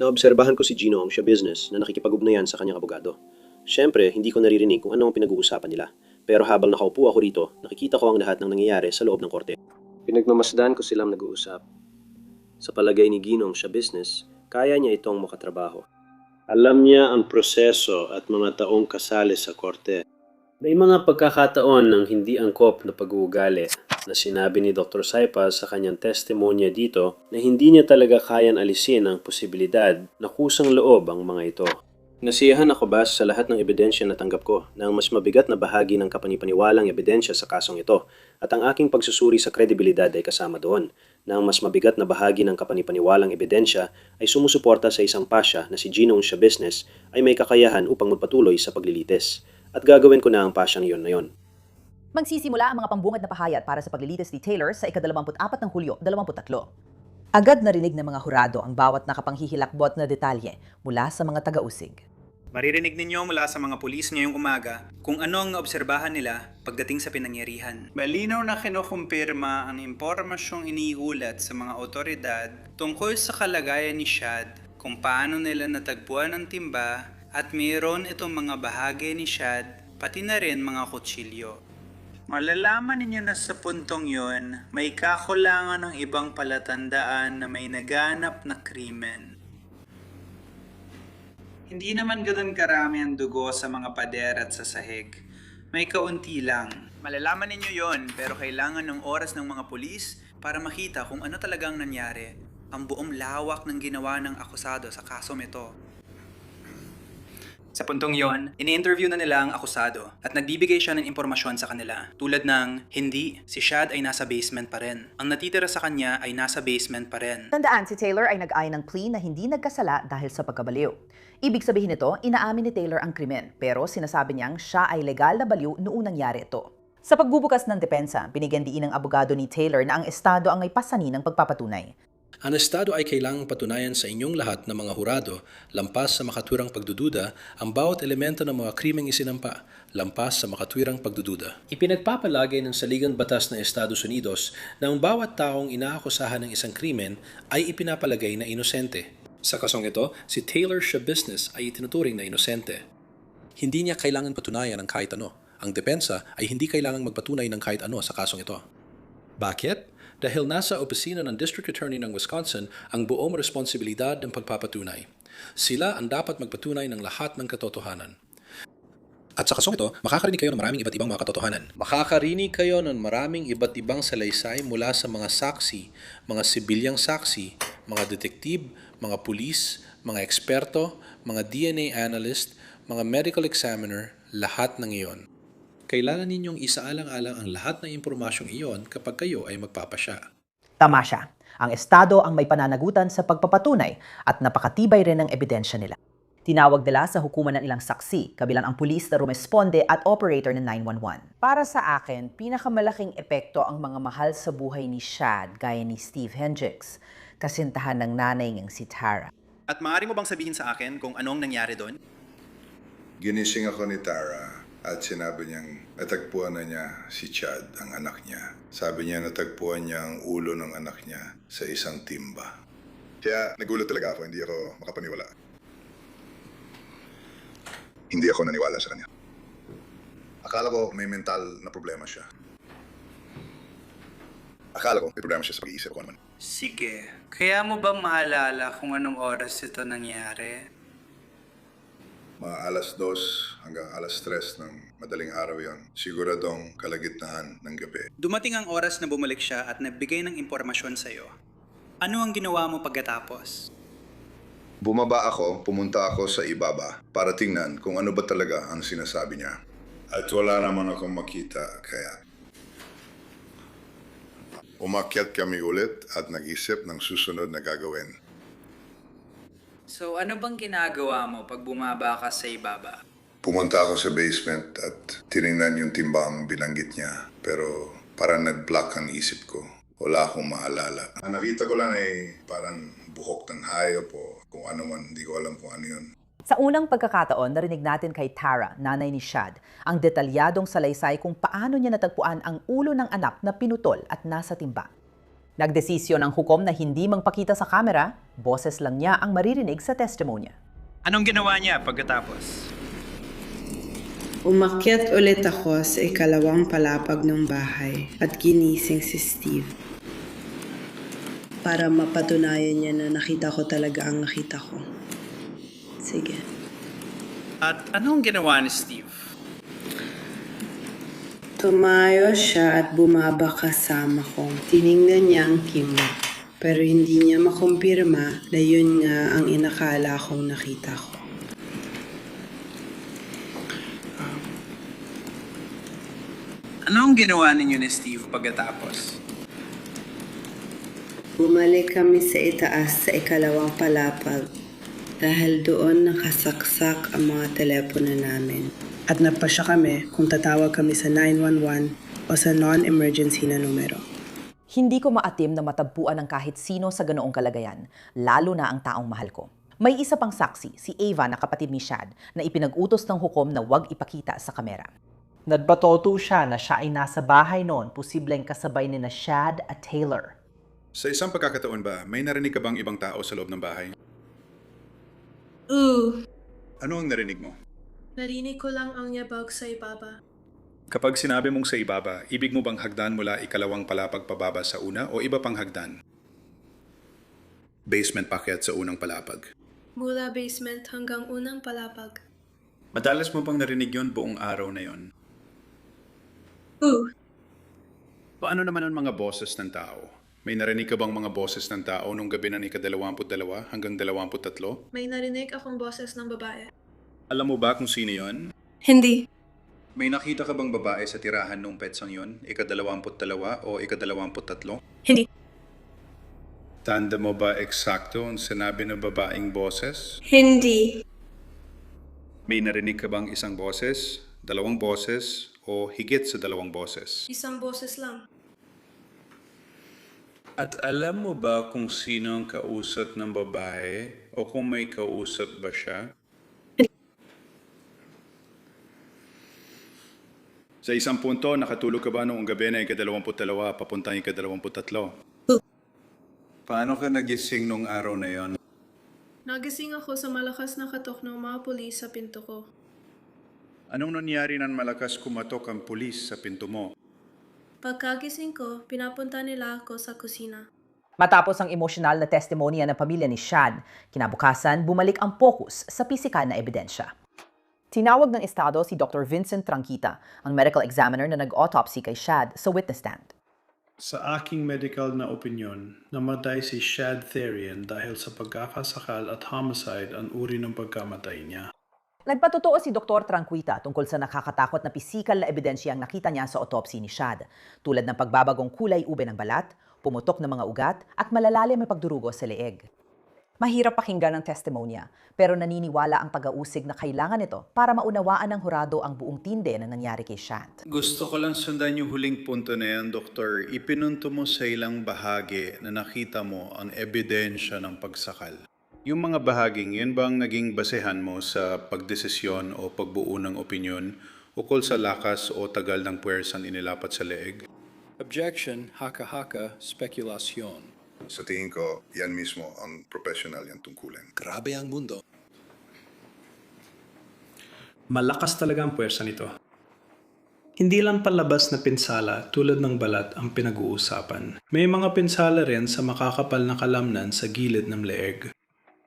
Naobserbahan ko si Gino ang siya business na nakikipag-ugnayan sa kanyang abogado. Siyempre, hindi ko naririnig kung ano ang pinag-uusapan nila. Pero habang nakaupo ako rito, nakikita ko ang lahat ng nangyayari sa loob ng korte. Pinagmamasdan ko silang nag-uusap. Sa palagay ni Gino ang siya business, kaya niya itong makatrabaho. Alam niya ang proseso at mga taong kasali sa korte. May mga pagkakataon ng hindi angkop na pag-uugali na sinabi ni Dr. Saipas sa kanyang testimonya dito na hindi niya talaga kayang alisin ang posibilidad na kusang loob ang mga ito. Nasiyahan ako base sa lahat ng ebidensya na tanggap ko na ang mas mabigat na bahagi ng kapanipaniwalang ebidensya sa kasong ito at ang aking pagsusuri sa kredibilidad ay kasama doon na ang mas mabigat na bahagi ng kapanipaniwalang ebidensya ay sumusuporta sa isang pasya na si Gino siya business ay may kakayahan upang magpatuloy sa paglilitis. At gagawin ko na ang pasyang iyon na yon. Magsisimula ang mga pambungad na pahayag para sa paglilitis ni Taylor sa ika-24 ng Hulyo 23. Agad narinig ng mga hurado ang bawat nakapanghihilakbot na detalye mula sa mga taga-usig. Maririnig ninyo mula sa mga pulis ngayong umaga kung ano ang naobserbahan nila pagdating sa pinangyarihan. Malinaw na kinukumpirma ang impormasyong iniulat sa mga otoridad tungkol sa kalagayan ni Shad, kung paano nila natagpuan ang timba at mayroon itong mga bahagi ni Shad, pati na rin mga kutsilyo. Malalaman ninyo na sa puntong yon, may kakulangan ng ibang palatandaan na may naganap na krimen. Hindi naman ganun karami ang dugo sa mga pader at sa sahig. May kaunti lang. Malalaman ninyo yon, pero kailangan ng oras ng mga pulis para makita kung ano talagang nangyari. Ang buong lawak ng ginawa ng akusado sa kasong ito. Sa puntong yon, ini-interview na nila ang akusado at nagbibigay siya ng impormasyon sa kanila. Tulad ng, hindi, si Shad ay nasa basement pa rin. Ang natitira sa kanya ay nasa basement pa rin. Tandaan, si Taylor ay nag-ayon ng plea na hindi nagkasala dahil sa pagkabaliw. Ibig sabihin nito, inaamin ni Taylor ang krimen, pero sinasabi niyang siya ay legal na baliw noong nangyari ito. Sa pagbubukas ng depensa, binigyan diin ng abogado ni Taylor na ang estado ang may pasanin ng pagpapatunay. Ang estado ay kailangang patunayan sa inyong lahat ng mga hurado, lampas sa makaturang pagdududa, ang bawat elemento ng mga krimeng isinampa, lampas sa makatwirang pagdududa. Ipinagpapalagay ng Saligang Batas ng Estados Unidos na ang bawat taong inaakusahan ng isang krimen ay ipinapalagay na inosente. Sa kasong ito, si Taylor siya business ay itinuturing na inosente. Hindi niya kailangan patunayan ng kahit ano. Ang depensa ay hindi kailangang magpatunay ng kahit ano sa kasong ito. Bakit? Dahil nasa opisina ng District Attorney ng Wisconsin ang buong responsibilidad ng pagpapatunay. Sila ang dapat magpatunay ng lahat ng katotohanan. At sa kasong ito, makakarinig kayo ng maraming iba't ibang mga katotohanan. Makakarinig kayo ng maraming iba't ibang salaysay mula sa mga saksi, mga sibilyang saksi, mga detektib, mga pulis, mga eksperto, mga DNA analyst, mga medical examiner, lahat ng iyon. Kailangan ninyong isaalang-alang ang lahat ng impormasyong iyon kapag kayo ay magpapasya. Tama siya. Ang estado ang may pananagutan sa pagpapatunay at napakatibay rin ng ebidensya nila. Tinawag nila sa hukuman ng ilang saksi, kabilang ang pulis na rumesponde at operator ng 911. Para sa akin, pinakamalaking epekto ang mga mahal sa buhay ni Shad, gaya ni Steve Hendricks, kasintahan ng nanay niyang si Tara. At maaari mo bang sabihin sa akin kung anong nangyari doon? Ginising ako ni Tara at sinabi niyang natagpuan na niya si Chad, ang anak niya. Sabi niya natagpuan niya ang ulo ng anak niya sa isang timba. Kaya nagulat talaga ako, hindi ako makapaniwala. Hindi ako naniwala sa kanya. Akala ko may mental na problema siya. Akala ko may problema siya sa pag-iisip ko naman. Sige, kaya mo ba maalala kung anong oras ito nangyari? Mga alas 2 hanggang alas 3 ng madaling araw yon. Siguradong kalagitnaan ng gabi. Dumating ang oras na bumalik siya at nagbigay ng impormasyon sa'yo. Ano ang ginawa mo pagkatapos? Bumaba ako, pumunta ako sa ibaba para tingnan kung ano ba talaga ang sinasabi niya. At wala naman akong makita, kaya Umakyat kami ulit at nag-isip ng susunod na gagawin. So ano bang ginagawa mo pag bumaba ka sa ibaba? Pumunta ako sa basement at tinignan yung timbang binanggit niya. Pero parang nag-block ang isip ko. Wala akong maalala. Ang nakita ko lang ay parang buhok ng hayop o kung ano man. Hindi ko alam kung ano yun. Sa unang pagkakataon, narinig natin kay Tara, nanay ni Shad, ang detalyadong salaysay kung paano niya natagpuan ang ulo ng anak na pinutol at nasa timba. Nagdesisyon ang hukom na hindi magpakita sa kamera, boses lang niya ang maririnig sa testimonya. Anong ginawa niya pagkatapos? Umakyat ulit ako sa ikalawang palapag ng bahay at ginising si Steve. Para mapatunayan niya na nakita ko talaga ang nakita ko. Sige. At anong ginawa ni Steve? Tumayo siya at bumaba kasama ko. Tiningnan niya ang kimot. Pero hindi niya makumpirma na yun nga ang inakala kong nakita ko. Anong ginawa ninyo ni Steve pagkatapos? Bumalik kami sa itaas sa ikalawang palapag dahil doon nakasaksak ang mga telepono namin. At napasya kami kung tatawag kami sa 911 o sa non-emergency na numero. Hindi ko maatim na matagpuan ng kahit sino sa ganoong kalagayan, lalo na ang taong mahal ko. May isa pang saksi, si Ava na kapatid ni Shad, na ipinag-utos ng hukom na huwag ipakita sa kamera. Nadbatoto siya na siya ay nasa bahay noon, posibleng kasabay ni na Shad at Taylor. Sa isang pagkakataon ba, may narinig ka bang ibang tao sa loob ng bahay? Ano ang narinig mo? Narinig ko lang ang yabag sa ibaba. Kapag sinabi mong sa ibaba, ibig mo bang hagdan mula ikalawang palapag pababa sa una o iba pang hagdan? Basement pakyat sa unang palapag. Mula basement hanggang unang palapag. Madalas mo bang narinig yon buong araw na yon? Paano naman ang mga boses ng tao? May narinig ka bang mga boses ng tao nung gabi ng ika-22 hanggang 23? May narinig akong boses ng babae. Alam mo ba kung sino yon? Hindi. May nakita ka bang babae sa tirahan nung petsang yon? Ika-22 o ika-23? Hindi. Tanda mo ba eksakto ang sinabi ng babaeng boses? Hindi. May narinig ka bang isang boses, dalawang boses, o higit sa dalawang boses? Isang boses lang. At alam mo ba kung sino ang kausap ng babae o kung may kausap ba siya? Sa isang punto, nakatulog ka ba noong gabi na ika-22 papuntang ika-23? Paano ka nagising nung araw na yon? Nagising ako sa malakas na katok ng mga pulis sa pinto ko. Anong nangyari nang malakas kumatok ang pulis sa pinto mo? Pagkagising ko, pinapunta nila ako sa kusina. Matapos ang emosyonal na testimonya ng pamilya ni Shad, kinabukasan bumalik ang focus sa pisikal na ebidensya. Tinawag ng estado si Dr. Vincent Tranquita, ang medical examiner na nag-autopsy kay Shad sa witness stand. Sa aking medical na opinyon, namatay si Shad Therian dahil sa pagkakasakal at homicide ang uri ng pagkamatay niya. Nagpatotoo si Dr. Tranquita tungkol sa nakakatakot na pisikal na ebidensya ang nakita niya sa autopsy ni Shad, tulad ng pagbabagong kulay ube ng balat, pumutok ng mga ugat, at malalalim na pagdurugo sa leeg. Mahirap pakinggan ang testimonya, pero naniniwala ang taga-usig na kailangan ito para maunawaan ng hurado ang buong tinde na nangyari kay Shad. Gusto ko lang sundan yung huling punto na yan, Doktor. Ipinunto mo sa ilang bahagi na nakita mo ang ebidensya ng pagsakal. Yung mga bahaging yun bang naging basehan mo sa pagdesisyon o pagbuo ng opinyon ukol sa lakas o tagal ng puwersang inilapat sa leeg? Objection, haka-haka, spekulasyon. Sa tingin ko, yan mismo ang professional yung tungkulin. Grabe ang mundo. Malakas talaga ang puwersa nito. Hindi lang palabas na pinsala tulad ng balat ang pinag-uusapan. May mga pinsala rin sa makakapal na kalamnan sa gilid ng leeg.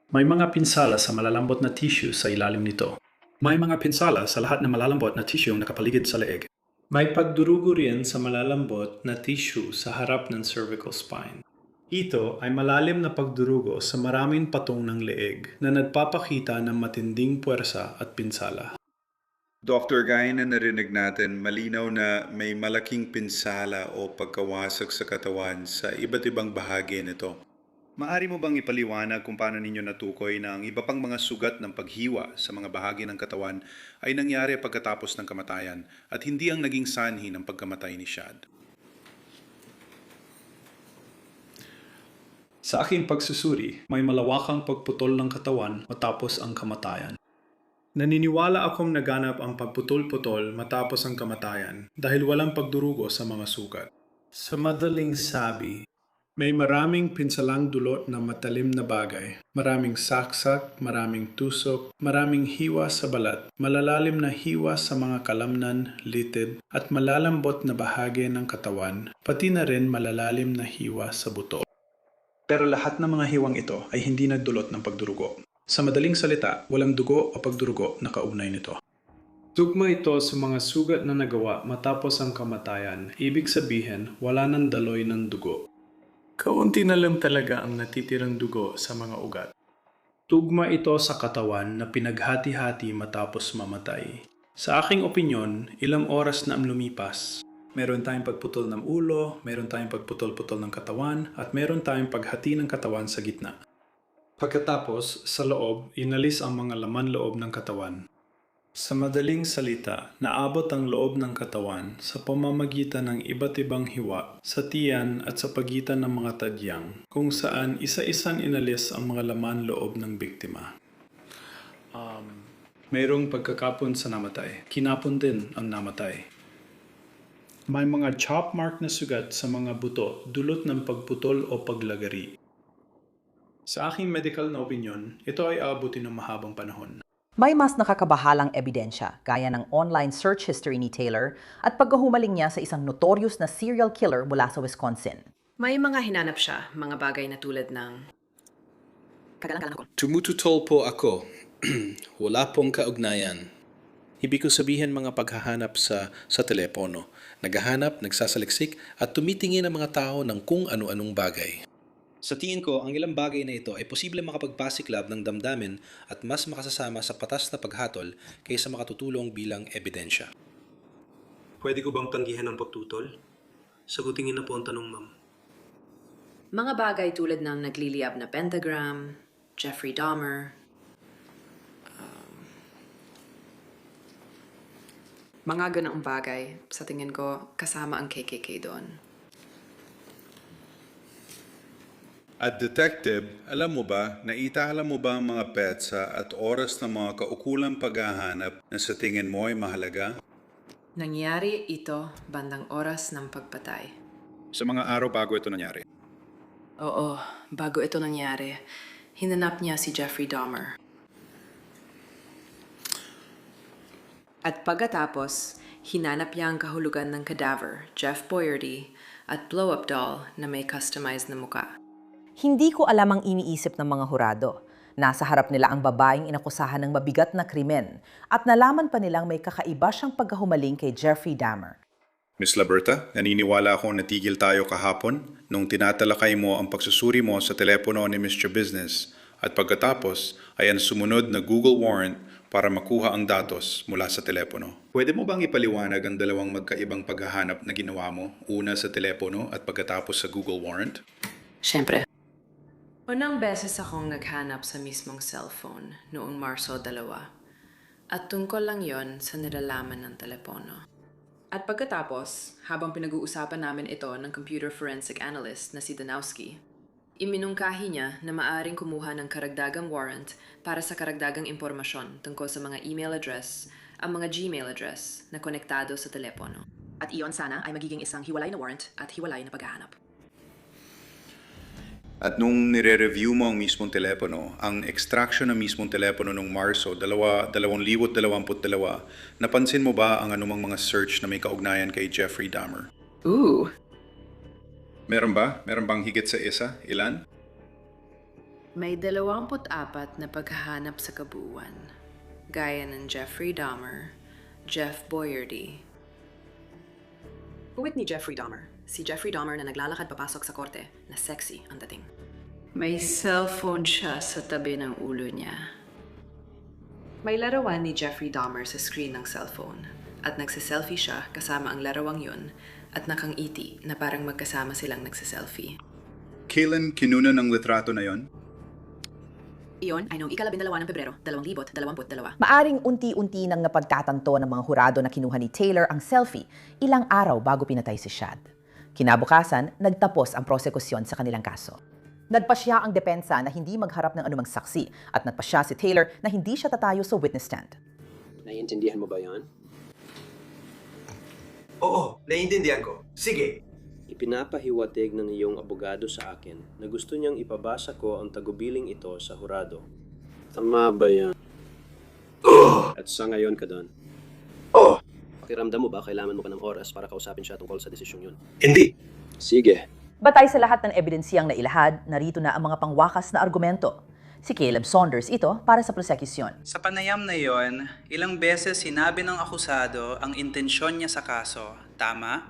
May mga pinsala sa malalambot na tissue sa ilalim nito. May mga pinsala sa lahat ng malalambot na tissue na nakapaligid sa leeg. May pagdurugo rin sa malalambot na tissue sa harap ng cervical spine. Ito ay malalim na pagdurugo sa maraming patong ng leeg na nagpapakita ng matinding puwersa at pinsala. Dr. gaya na narinig natin, malinaw na may malaking pinsala o pagkawasag sa katawan sa iba't ibang bahagi nito. Maari mo bang ipaliwanag kung paano ninyo natukoy na ang iba pang mga sugat ng paghiwa sa mga bahagi ng katawan ay nangyari pagkatapos ng kamatayan at hindi ang naging sanhi ng pagkamatay ni Shad? Sa aking pagsusuri, may malawakang pagputol ng katawan matapos ang kamatayan. Naniniwala akong naganap ang pagputol-putol matapos ang kamatayan dahil walang pagdurugo sa mga sugat. Sa madaling sabi, may maraming pinsalang dulot na matalim na bagay, maraming saksak, maraming tusok, maraming hiwa sa balat, malalalim na hiwa sa mga kalamnan, litid, at malalambot na bahagi ng katawan, pati na rin malalalim na hiwa sa buto. Pero lahat ng mga hiwang ito ay hindi nagdulot ng pagdurugo. Sa madaling salita, walang dugo o pagdurugo na kaugnay nito. Tugma ito sa mga sugat na nagawa matapos ang kamatayan, ibig sabihin wala nang daloy ng dugo. Kaunti na lang talaga ang natitirang dugo sa mga ugat. Tugma ito sa katawan na pinaghati-hati matapos mamatay. Sa aking opinyon, ilang oras na ang lumipas. Meron tayong pagputol ng ulo, meron tayong pagputol-putol ng katawan, at meron tayong paghati ng katawan sa gitna. Pagkatapos, sa loob, inalis ang mga laman loob ng katawan. Sa madaling salita, naabot ang loob ng katawan sa pamamagitan ng iba't ibang hiwa sa tiyan at sa pagitan ng mga tadyang, kung saan isa-isang inalis ang mga laman loob ng biktima. Mayroong pagkakapon sa namatay. Kinapon din ang namatay. May mga chop mark na sugat sa mga buto dulot ng pagputol o paglagari. Sa aking medical na opinyon, ito ay aabutin ng mahabang panahon. May mas nakakabahalang ebidensya gaya ng online search history ni Taylor at pagkahumaling niya sa isang notorious na serial killer mula sa Wisconsin. May mga hinanap siya, mga bagay na tulad ng... Tumututol po ako. Wala pong kaugnayan. Ibig ko sabihin mga paghahanap sa telepono. Naghahanap, nagsasaliksik at tumitingin ang mga tao ng kung ano-anong bagay. Sa tingin ko, ang ilang bagay na ito ay posible makapagpasiklab ng damdamin at mas makasasama sa patas na paghatol kaysa makatutulong bilang ebidensya. Pwede ko bang tanggihan ang pagtutol? Sagutin niyo na po ang tanong, ma'am. Mga bagay tulad ng nagliliyab na pentagram, Jeffrey Dahmer, mga ganoong bagay, sa tingin ko, kasama ang KKK doon. At detective, alam mo ba, naitala mo ba ang mga petsa at oras ng mga kaukulang paghahanap na sa tingin mo ay mahalaga? Nangyari ito bandang oras ng pagpatay. Sa mga araw bago ito nangyari? Oo, bago ito nangyari, hinanap niya si Jeffrey Dahmer. At pagkatapos, hinanap niya ang kahulugan ng cadaver, Jeff Boyardee, at blow-up doll na may customized na muka. Hindi ko alam ang iniisip ng mga hurado. Nasa harap nila ang babaeng inakusahan ng mabigat na krimen at nalaman pa nilang may kakaiba siyang pagkahumaling kay Jeffrey Dahmer. Miss Laberta, naniniwala akong natigil tayo kahapon nung tinatalakay mo ang pagsusuri mo sa telepono ni Mr. Business at pagkatapos ay ang sumunod na Google warrant para makuha ang datos mula sa telepono. Pwede mo bang ipaliwanag ang dalawang magkaibang paghahanap na ginawa mo, una sa telepono at pagkatapos sa Google warrant? Siyempre. Unang beses akong naghanap sa mismong cellphone noong Marso 2 at tungkol lang yon sa nilalaman ng telepono. At pagkatapos, habang pinag-uusapan namin ito ng computer forensic analyst na si Danowski, iminungkahi niya na maaaring kumuha ng karagdagang warrant para sa karagdagang impormasyon tungkol sa mga email address, ang mga Gmail address na konektado sa telepono. At iyon sana ay magiging isang hiwalay na warrant at hiwalay na paghahanap. At nung nire-review mo ang mismong telepono, ang extraction ng mismong telepono nung Marso 2022, napansin mo ba ang anumang mga search na may kaugnayan kay Jeffrey Dahmer? Ooh! Meron ba? Meron bang higit sa isa? Ilan? May 24 na paghahanap sa kabuuan, gaya ng Jeffrey Dahmer, Jeff Boyardee. Uwit ni Jeffrey Dahmer. Si Jeffrey Dahmer na naglalakad papasok sa korte na sexy ang dating. May cellphone siya sa tabi ng ulo niya. May larawan ni Jeffrey Dahmer sa screen ng cellphone at nagsiselfie siya kasama ang larawang yun at nakangiti na parang magkasama silang nagsiselfie. Kailan kinuna ng litrato na yon? Iyon ay noong 12 ng Pebrero, 2022. Maaring unti-unti nang napagtatanto ng mga hurado na kinuha ni Taylor ang selfie ilang araw bago pinatay si Shad. Kinabukasan, nagtapos ang prosekusyon sa kanilang kaso. Nagpasya ang depensa na hindi magharap ng anumang saksi at nagpasya si Taylor na hindi siya tatayo sa witness stand. Naiintindihan mo ba yan? Oo, naiintindihan ko. Sige. Ipinapahiwatig ng iyong abogado sa akin na gusto niyang ipabasa ko ang tagubiling ito sa hurado. Tama ba yan? At sa ngayon ka doon? Pakiramdam mo ba kailangan mo ka ng oras para kausapin siya tungkol sa desisyong yun? Hindi. Sige. Batay sa lahat ng ebidensyang nailahad, narito na ang mga pangwakas na argumento. Si Caleb Saunders ito para sa prosekusyon. Sa panayam na yon, ilang beses sinabi ng akusado ang intensyon niya sa kaso. Tama?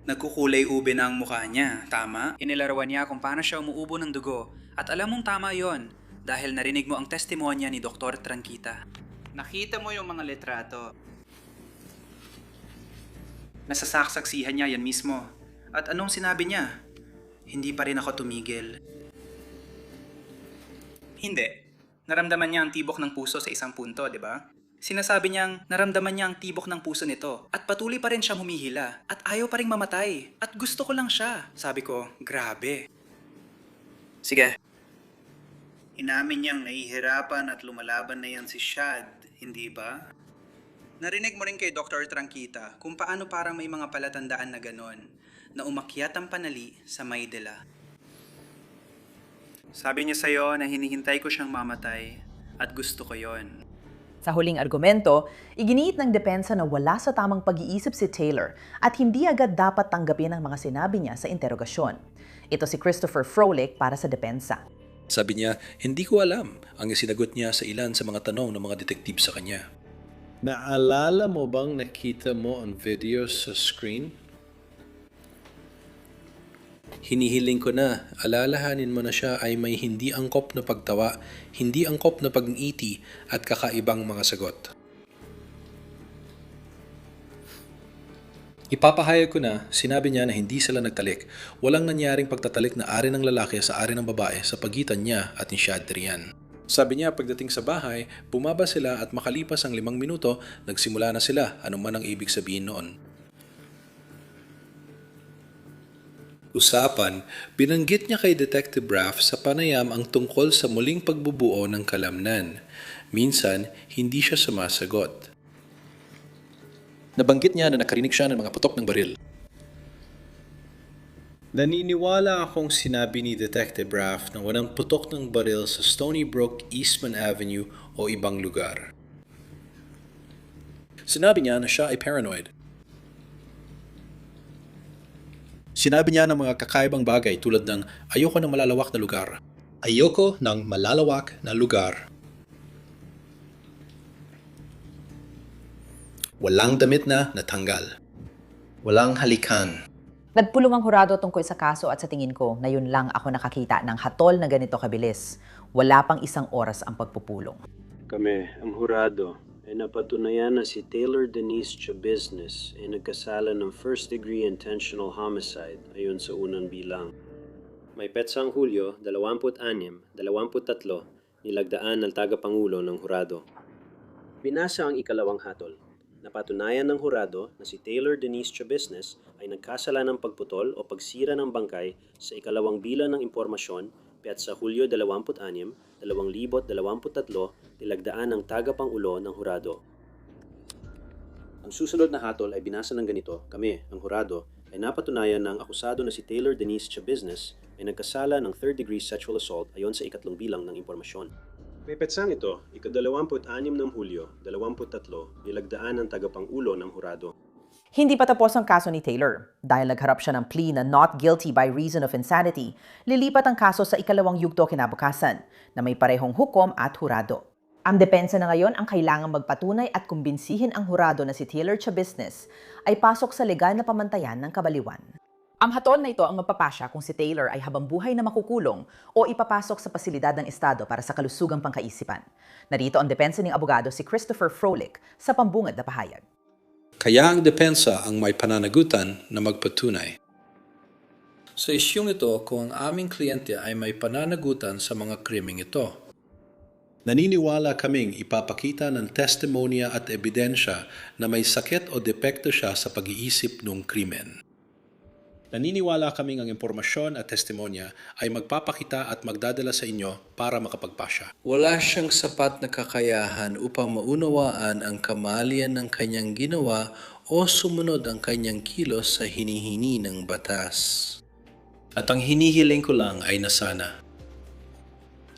Nagkukulay ube na ang mukha niya. Tama? Inilarawan niya kung paano siya umuubo ng dugo. At alam mong tama yon dahil narinig mo ang testimonya ni Dr. Tranquita. Nakita mo yung mga litrato. Nasasaksaksihan niya yan mismo. At anong sinabi niya? Hindi pa rin ako tumigil. Hindi. Naramdaman niya ang tibok ng puso sa isang punto, di ba? Sinasabi niyang naramdaman niya ang tibok ng puso nito at patuloy pa rin siyang humihila at ayaw pa rin mamatay at gusto ko lang siya. Sabi ko, grabe. Sige. Inamin niyang nahihirapan at lumalaban na yan si Shad, hindi ba? Narinig mo rin kay Dr. Tranquita kung paano parang may mga palatandaan na ganon na umakyat ang panali sa Maydela. Sabi niya sa'yo na hinihintay ko siyang mamatay at gusto ko yon. Sa huling argumento, iginiit ng depensa na wala sa tamang pag-iisip si Taylor at hindi agad dapat tanggapin ang mga sinabi niya sa interogasyon. Ito si Christopher Froelich para sa depensa. Sabi niya, hindi ko alam ang isinagot niya sa ilan sa mga tanong ng mga detektib sa kanya. Naalala mo bang nakita mo ang video sa screen? Hinihiling ko na, alalahanin mo na siya ay may hindi angkop na pagtawa, hindi angkop na pag-ngiti at kakaibang mga sagot. Ipapahayag ko na, sinabi niya na hindi sila nagtalik. Walang nangyaring pagtatalik na ari ng lalaki sa ari ng babae sa pagitan niya at ni Shad Rian. Sabi niya pagdating sa bahay, bumaba sila at makalipas ang 5 minuto, nagsimula na sila, anuman ang ibig sabihin noon. Usapan, binanggit niya kay Detective Braff sa panayam ang tungkol sa muling pagbubuo ng kalamnan. Minsan, hindi siya sumasagot. Nabanggit niya na nakarinig siya ng mga putok ng baril. Naniniwala akong sinabi ni Detective Braff na walang putok ng baril sa Stony Brook, Eastman Avenue o ibang lugar. Sinabi niya na siya ay paranoid. Sinabi niya ng mga kakaibang bagay tulad ng ayoko ng malalawak na lugar. Ayoko ng malalawak na lugar. Walang damit na natanggal. Walang halikan. Nagpulong ang hurado tungkol sa kaso at sa tingin ko, ngayon lang ako nakakita ng hatol na ganito kabilis. Wala pang 1 oras ang pagpupulong. Kami, ang hurado, ay napatunayan na si Taylor Denise Chabiznes ay nagkasala ng first-degree intentional homicide ayon sa unang bilang. May petsang Hulyo 26, 23, nilagdaan ng tagapangulo ng hurado. Binasa ang ikalawang hatol. Napatunayan ng hurado na si Taylor Denise Chabiznes ay nagkasala ng pagputol o pagsira ng bangkay sa ikalawang bilang ng impormasyon sa Hulyo 26, 2023, nilagdaan ng tagapangulo ng hurado. Ang susunod na hatol ay binasa ng ganito. Kami, ang hurado, ay napatunayan na ang akusado na si Taylor Denise Chabiznes ay nagkasala ng third-degree sexual assault ayon sa ikatlong bilang ng impormasyon. May petsang ito, ika-26 ng Hulyo, 23, nilagdaan ng tagapangulo ng hurado. Hindi pa tapos ang kaso ni Taylor. Dahil nagharap siya ng plea na not guilty by reason of insanity, lilipat ang kaso sa ikalawang yugto kinabukasan na may parehong hukom at hurado. Ang depensa na ngayon ang kailangang magpatunay at kumbinsihin ang hurado na si Taylor Chabiznes ay pasok sa legal na pamantayan ng kabaliwan. Ang hatol na ito ang magpapasya kung si Taylor ay habang buhay na makukulong o ipapasok sa pasilidad ng Estado para sa kalusugang pangkaisipan. Narito ang depensa ng abogado si Christopher Froelich sa pambungad na pahayag. Kaya ang depensa ang may pananagutan na magpatunay. Sa isyong ito, kung ang aming kliyente ay may pananagutan sa mga krimeng ito, naniniwala kaming ipapakita ng testimonya at ebidensya na may sakit o depekto siya sa pag-iisip ng krimen. Naniniwala kaming ang impormasyon at testimonya ay magpapakita at magdadala sa inyo para makapagpasya. Wala siyang sapat na kakayahan upang maunawaan ang kamalian ng kanyang ginawa o sumunod ang kanyang kilos sa hinihini ng batas. At ang hinihiling ko lang ay nasana.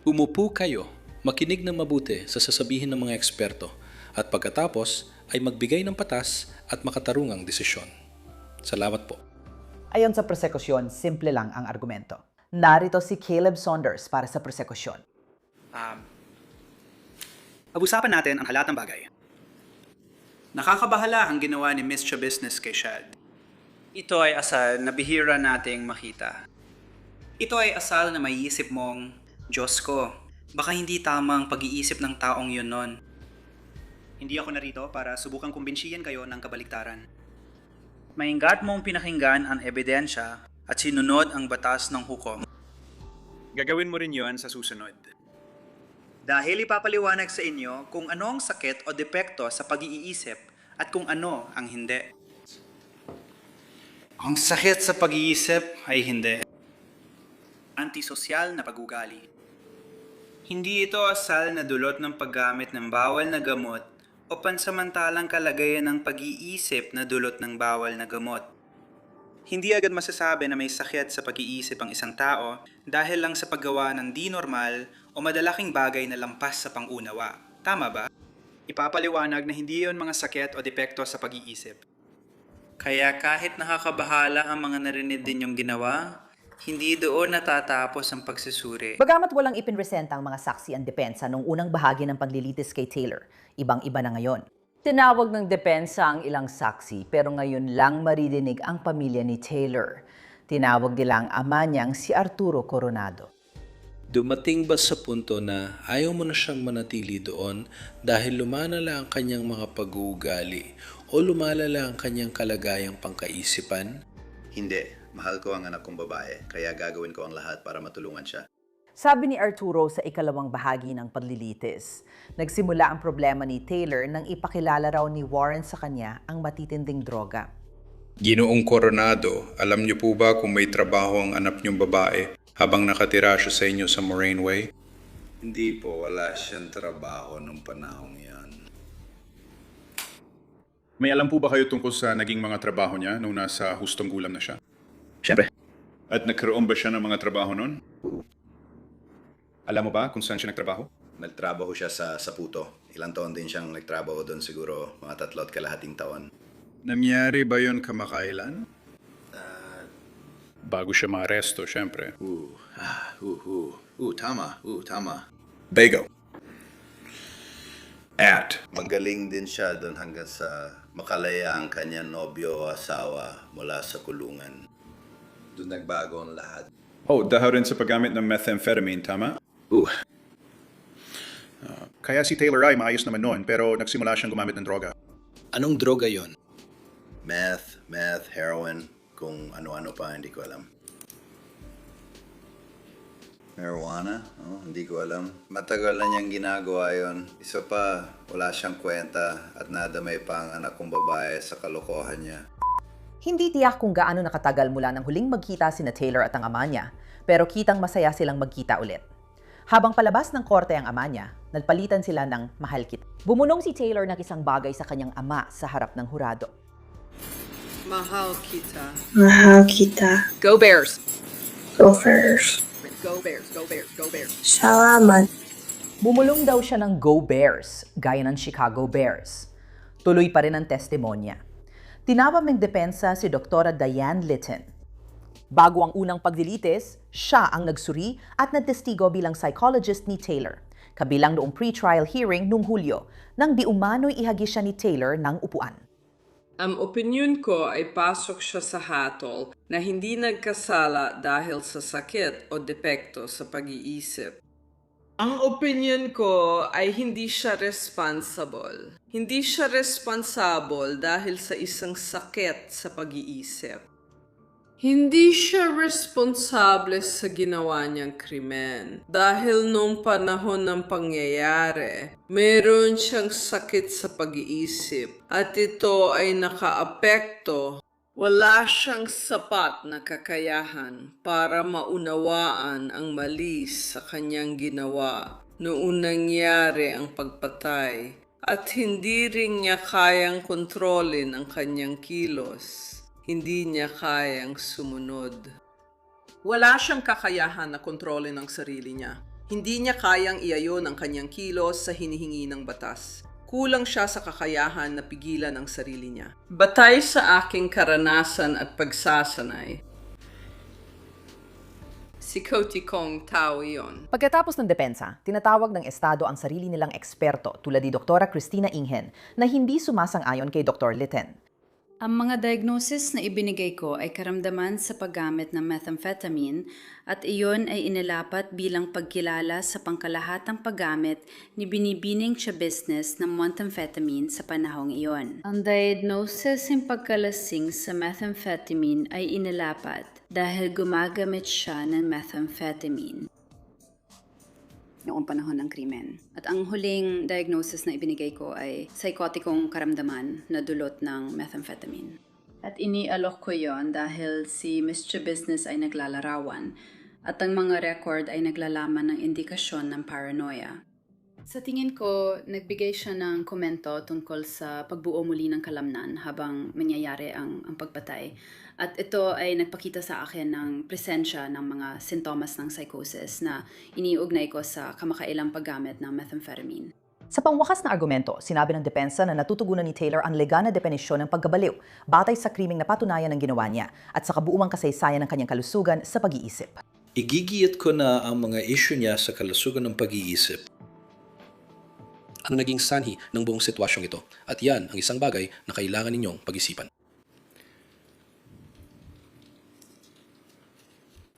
Umupo kayo, makinig ng mabuti sa sasabihin ng mga eksperto, at pagkatapos ay magbigay ng patas at makatarungang desisyon. Salamat po. Ayon sa prosekusyon, simple lang ang argumento. Narito si Caleb Saunders para sa prosekusyon. Pag-usapan natin ang halatang bagay. Nakakabahala ang ginawa ni Miss Business kay Shad. Ito ay asal na bihira nating makita. Ito ay asal na may isip mong, Diyos ko, baka hindi tama ang pag-iisip ng taong yun nun. Hindi ako narito para subukang kumbinsiyan kayo ng kabaliktaran. Maingat mong pinakinggan ang ebidensya at sinunod ang batas ng hukom. Gagawin mo rin yon sa susunod. Dahil ipapaliwanag sa inyo kung ano ang sakit o depekto sa pag-iisip at kung ano ang hindi. Ang sakit sa pag-iisip ay hindi. Antisosyal na pag-ugali. Hindi ito asal na dulot ng paggamit ng bawal na gamot o pansamantalang kalagayan ng pag-iisip na dulot ng bawal na gamot. Hindi agad masasabi na may sakit sa pag-iisip ang isang tao dahil lang sa paggawa ng di normal o madalaking bagay na lampas sa pangunawa. Tama ba? Ipapaliwanag na hindi yon mga sakit o depekto sa pag-iisip. Kaya kahit nakakabahala ang mga narinig din yung ginawa, hindi doon natatapos ang pagsusuri. Bagamat walang ipinresenta ang mga saksi ang depensa nung unang bahagi ng paglilitis kay Taylor, ibang-iba na ngayon. Tinawag ng depensa ang ilang saksi pero ngayon lang maridinig ang pamilya ni Taylor. Tinawag nila ang ama niyang si Arturo Coronado. Dumating ba sa punto na ayaw mo na siyang manatili doon dahil lumalala ang kanyang mga pag-uugali o lumalala ang kanyang kalagayang pangkaisipan? Hindi. Mahal ko ang anak kong babae, kaya gagawin ko ang lahat para matulungan siya. Sabi ni Arturo sa ikalawang bahagi ng paglilitis, nagsimula ang problema ni Taylor nang ipakilala raw ni Warren sa kanya ang matitinding droga. Ginoong Coronado, alam niyo po ba kung may trabaho ang anak niyong babae habang nakatira siya sa inyo sa Moraine Way? Hindi po, wala siyang trabaho nung panahong yan. May alam po ba kayo tungkol sa naging mga trabaho niya nung nasa hustong gulang na siya? Siyempre. At nagkaroon ba siya ng mga trabaho nun? Alam mo ba kung saan siya nagtrabaho? Nagtrabaho siya sa Saputo. Ilang taon din siyang nagtrabaho doon, siguro mga 3 at kalahating taon. Nangyari ba yun kamakailan? Bago siya maaresto, siyempre. Tama. Bago. At Magaling din siya doon hanggang sa makalaya ang kanyang nobyo o asawa mula sa kulungan. Doon nagbago ang lahat. Oh, dahil rin sa paggamit ng methamphetamine, tama? Kaya si Taylor ay maayos naman noon, pero nagsimula siyang gumamit ng droga. Anong droga yon? Meth, heroin, kung ano-ano pa, hindi ko alam. Marijuana? Oh, hindi ko alam. Matagal na niyang ginagawa yon. Isa pa, wala siyang kwenta at nadamay pa ang anak kong babae sa kalokohan niya. Hindi tiyak kung gaano nakatagal mula nang huling magkita sina Taylor at ang ama niya, pero kitang masaya silang magkita ulit. Habang palabas ng korte ang ama niya, nagpalitan sila ng mahal kita. Bumunong si Taylor ng isang bagay sa kanyang ama sa harap ng hurado. Mahal kita. Mahal kita. Go Bears! Go Bears. Go Bears, go Bears, go Bears. Salamat. Bumulong daw siya ng Go Bears, gaya ng Chicago Bears. Tuloy pa rin ang testimonya. Tinawag ng depensa si Dr. Diane Litton. Bago ang unang paglilitis, siya ang nagsuri at nagtestigo bilang psychologist ni Taylor, kabilang noong pre-trial hearing noong Hulyo, nang di umano'y ihagi siya ni Taylor ng upuan. Ang opinyon ko ay pasok siya sa hatol na hindi nagkasala dahil sa sakit o depekto sa pag-iisip. Ang opinion ko ay hindi siya responsible. Hindi siya responsible dahil sa isang sakit sa pag-iisip. Hindi siya responsable sa ginawa niyang krimen. Dahil nung panahon ng pangyayari, meron siyang sakit sa pag-iisip at ito ay nakaapekto. Wala siyang sapat na kakayahan para maunawaan ang mali sa kanyang ginawa noong nangyari ang pagpatay at hindi rin niya kayang kontrolin ang kanyang kilos. Hindi niya kayang sumunod. Wala siyang kakayahan na kontrolin ang sarili niya. Hindi niya kayang iayon ang kanyang kilos sa hinihingi ng batas. Kulang siya sa kakayahan na pigilan ang sarili niya. Batay sa aking karanasan at pagsasanay, si Cody Kong tao iyon. Pagkatapos ng depensa, tinatawag ng Estado ang sarili nilang eksperto tulad ni Dr. Cristina Inghen na hindi sumasang-ayon kay Dr. Liten. Ang mga diagnosis na ibinigay ko ay karamdaman sa paggamit ng methamphetamine at iyon ay inilapat bilang pagkilala sa pangkalahatang paggamit ni Binibining Chabisnes ng methamphetamine sa panahong iyon. Ang diagnosis ng pagkalasing sa methamphetamine ay inilapat dahil gumagamit siya ng methamphetamine noong panahon ng krimen. At ang huling diagnosis na ibinigay ko ay psychotikong karamdaman na dulot ng methamphetamine. At inialok ko yon dahil si Miss Chabisnes ay naglalarawan at ang mga record ay naglalaman ng indikasyon ng paranoia. Sa tingin ko, nagbigay siya ng komento tungkol sa pagbuo muli ng kalamnan habang mangyayari ang pagpatay. At ito ay nagpakita sa akin ng presensya ng mga sintomas ng psychosis na iniugnay ko sa kamakailang paggamit ng methamphetamine. Sa pangwakas na argumento, sinabi ng depensa na natutugunan ni Taylor ang legal na definisyon ng paggabaliw batay sa krimeng napatunayan ng ginawa niya at sa kabuuang kasaysayan ng kanyang kalusugan sa pag-iisip. Igigiyat ko na ang mga isyu niya sa kalusugan ng pag-iisip. Ano naging sanhi ng buong sitwasyong ito? At yan ang isang bagay na kailangan ninyong pag-isipan.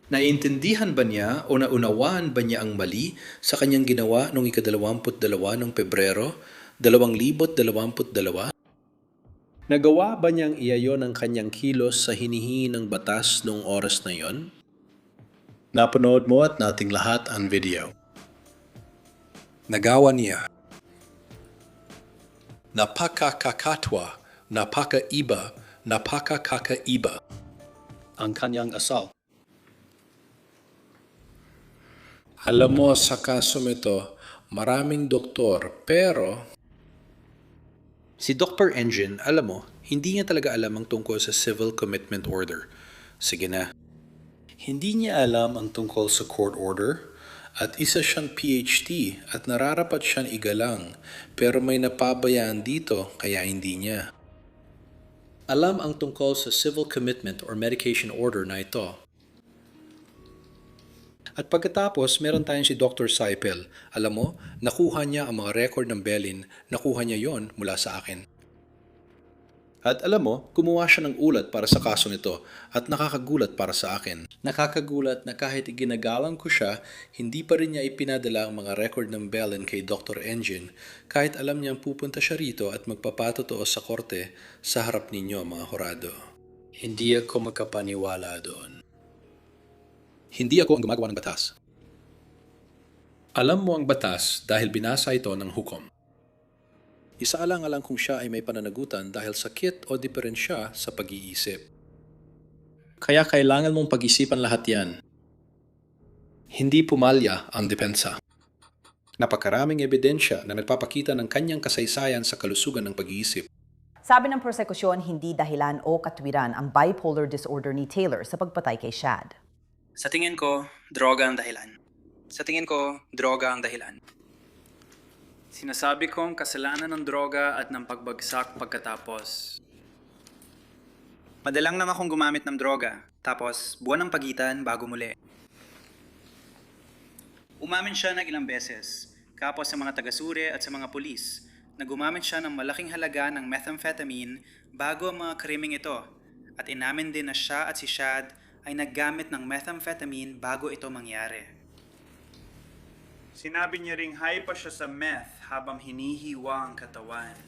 Naiintindihan ba niya o naunawaan ba niya ang mali sa kanyang ginawa noong ika-22 ng Pebrero, 2022? Nagawa ba niyang iayon ang kanyang kilos sa hinihingi ng batas noong oras na yon? Napanood mo at nating lahat ang video. Nagawa niya. Napakakakatwa, napakaiba, napakakaiba ang kanyang asal. Alam mo, sa kasong ito, maraming doktor, pero si Dr. Engine, alam mo, hindi niya talaga alam ang tungkol sa civil commitment order. Sige na. Hindi niya alam ang tungkol sa court order at isa siyang PhD at nararapat siyang igalang pero may napabayaan dito kaya hindi niya. Alam ang tungkol sa civil commitment or medication order na ito. At pagkatapos, meron tayong si Dr. Saipel. Alam mo, nakuha niya ang mga record ng Belin, nakuha niya yon mula sa akin. At alam mo, gumawa siya ng ulat para sa kasong ito at nakakagulat para sa akin. Nakakagulat na kahit iginagalang ko siya, hindi pa rin niya ipinadala ang mga record ng Belin kay Dr. Engine kahit alam niyang pupunta siya rito at magpapatotoo sa korte sa harap ninyo mga hurado. Hindi ako makapaniwala doon. Hindi ako ang gumagawa ng batas. Alam mo ang batas dahil binasa ito ng hukom. Isaalang-alang kung siya ay may pananagutan dahil sakit o diferensya sa pag-iisip. Kaya kailangan mong pag-isipan lahat yan. Hindi pumalya ang depensa. Napakaraming ebidensya na nagpapakita ng kanyang kasaysayan sa kalusugan ng pag-iisip. Sabi ng prosekusyon, hindi dahilan o katwiran ang bipolar disorder ni Taylor sa pagpatay kay Shad. Sa tingin ko, droga ang dahilan. Sa tingin ko, droga ang dahilan. Sinasabi kong kasalanan ng droga at ng pagbagsak pagkatapos. Madalang lang akong gumamit ng droga, tapos buwan ng pagitan bago muli. Umamin siya ng ilang beses, kapos sa mga taga-suri at sa mga pulis, na gumamit siya ng malaking halaga ng methamphetamine bago ang mga krimeng ito at inamin din na siya at si Shad ay naggamit ng methamphetamine bago ito mangyari. Sinabi niya ring high pa siya sa meth habang hinihiwa ang katawan.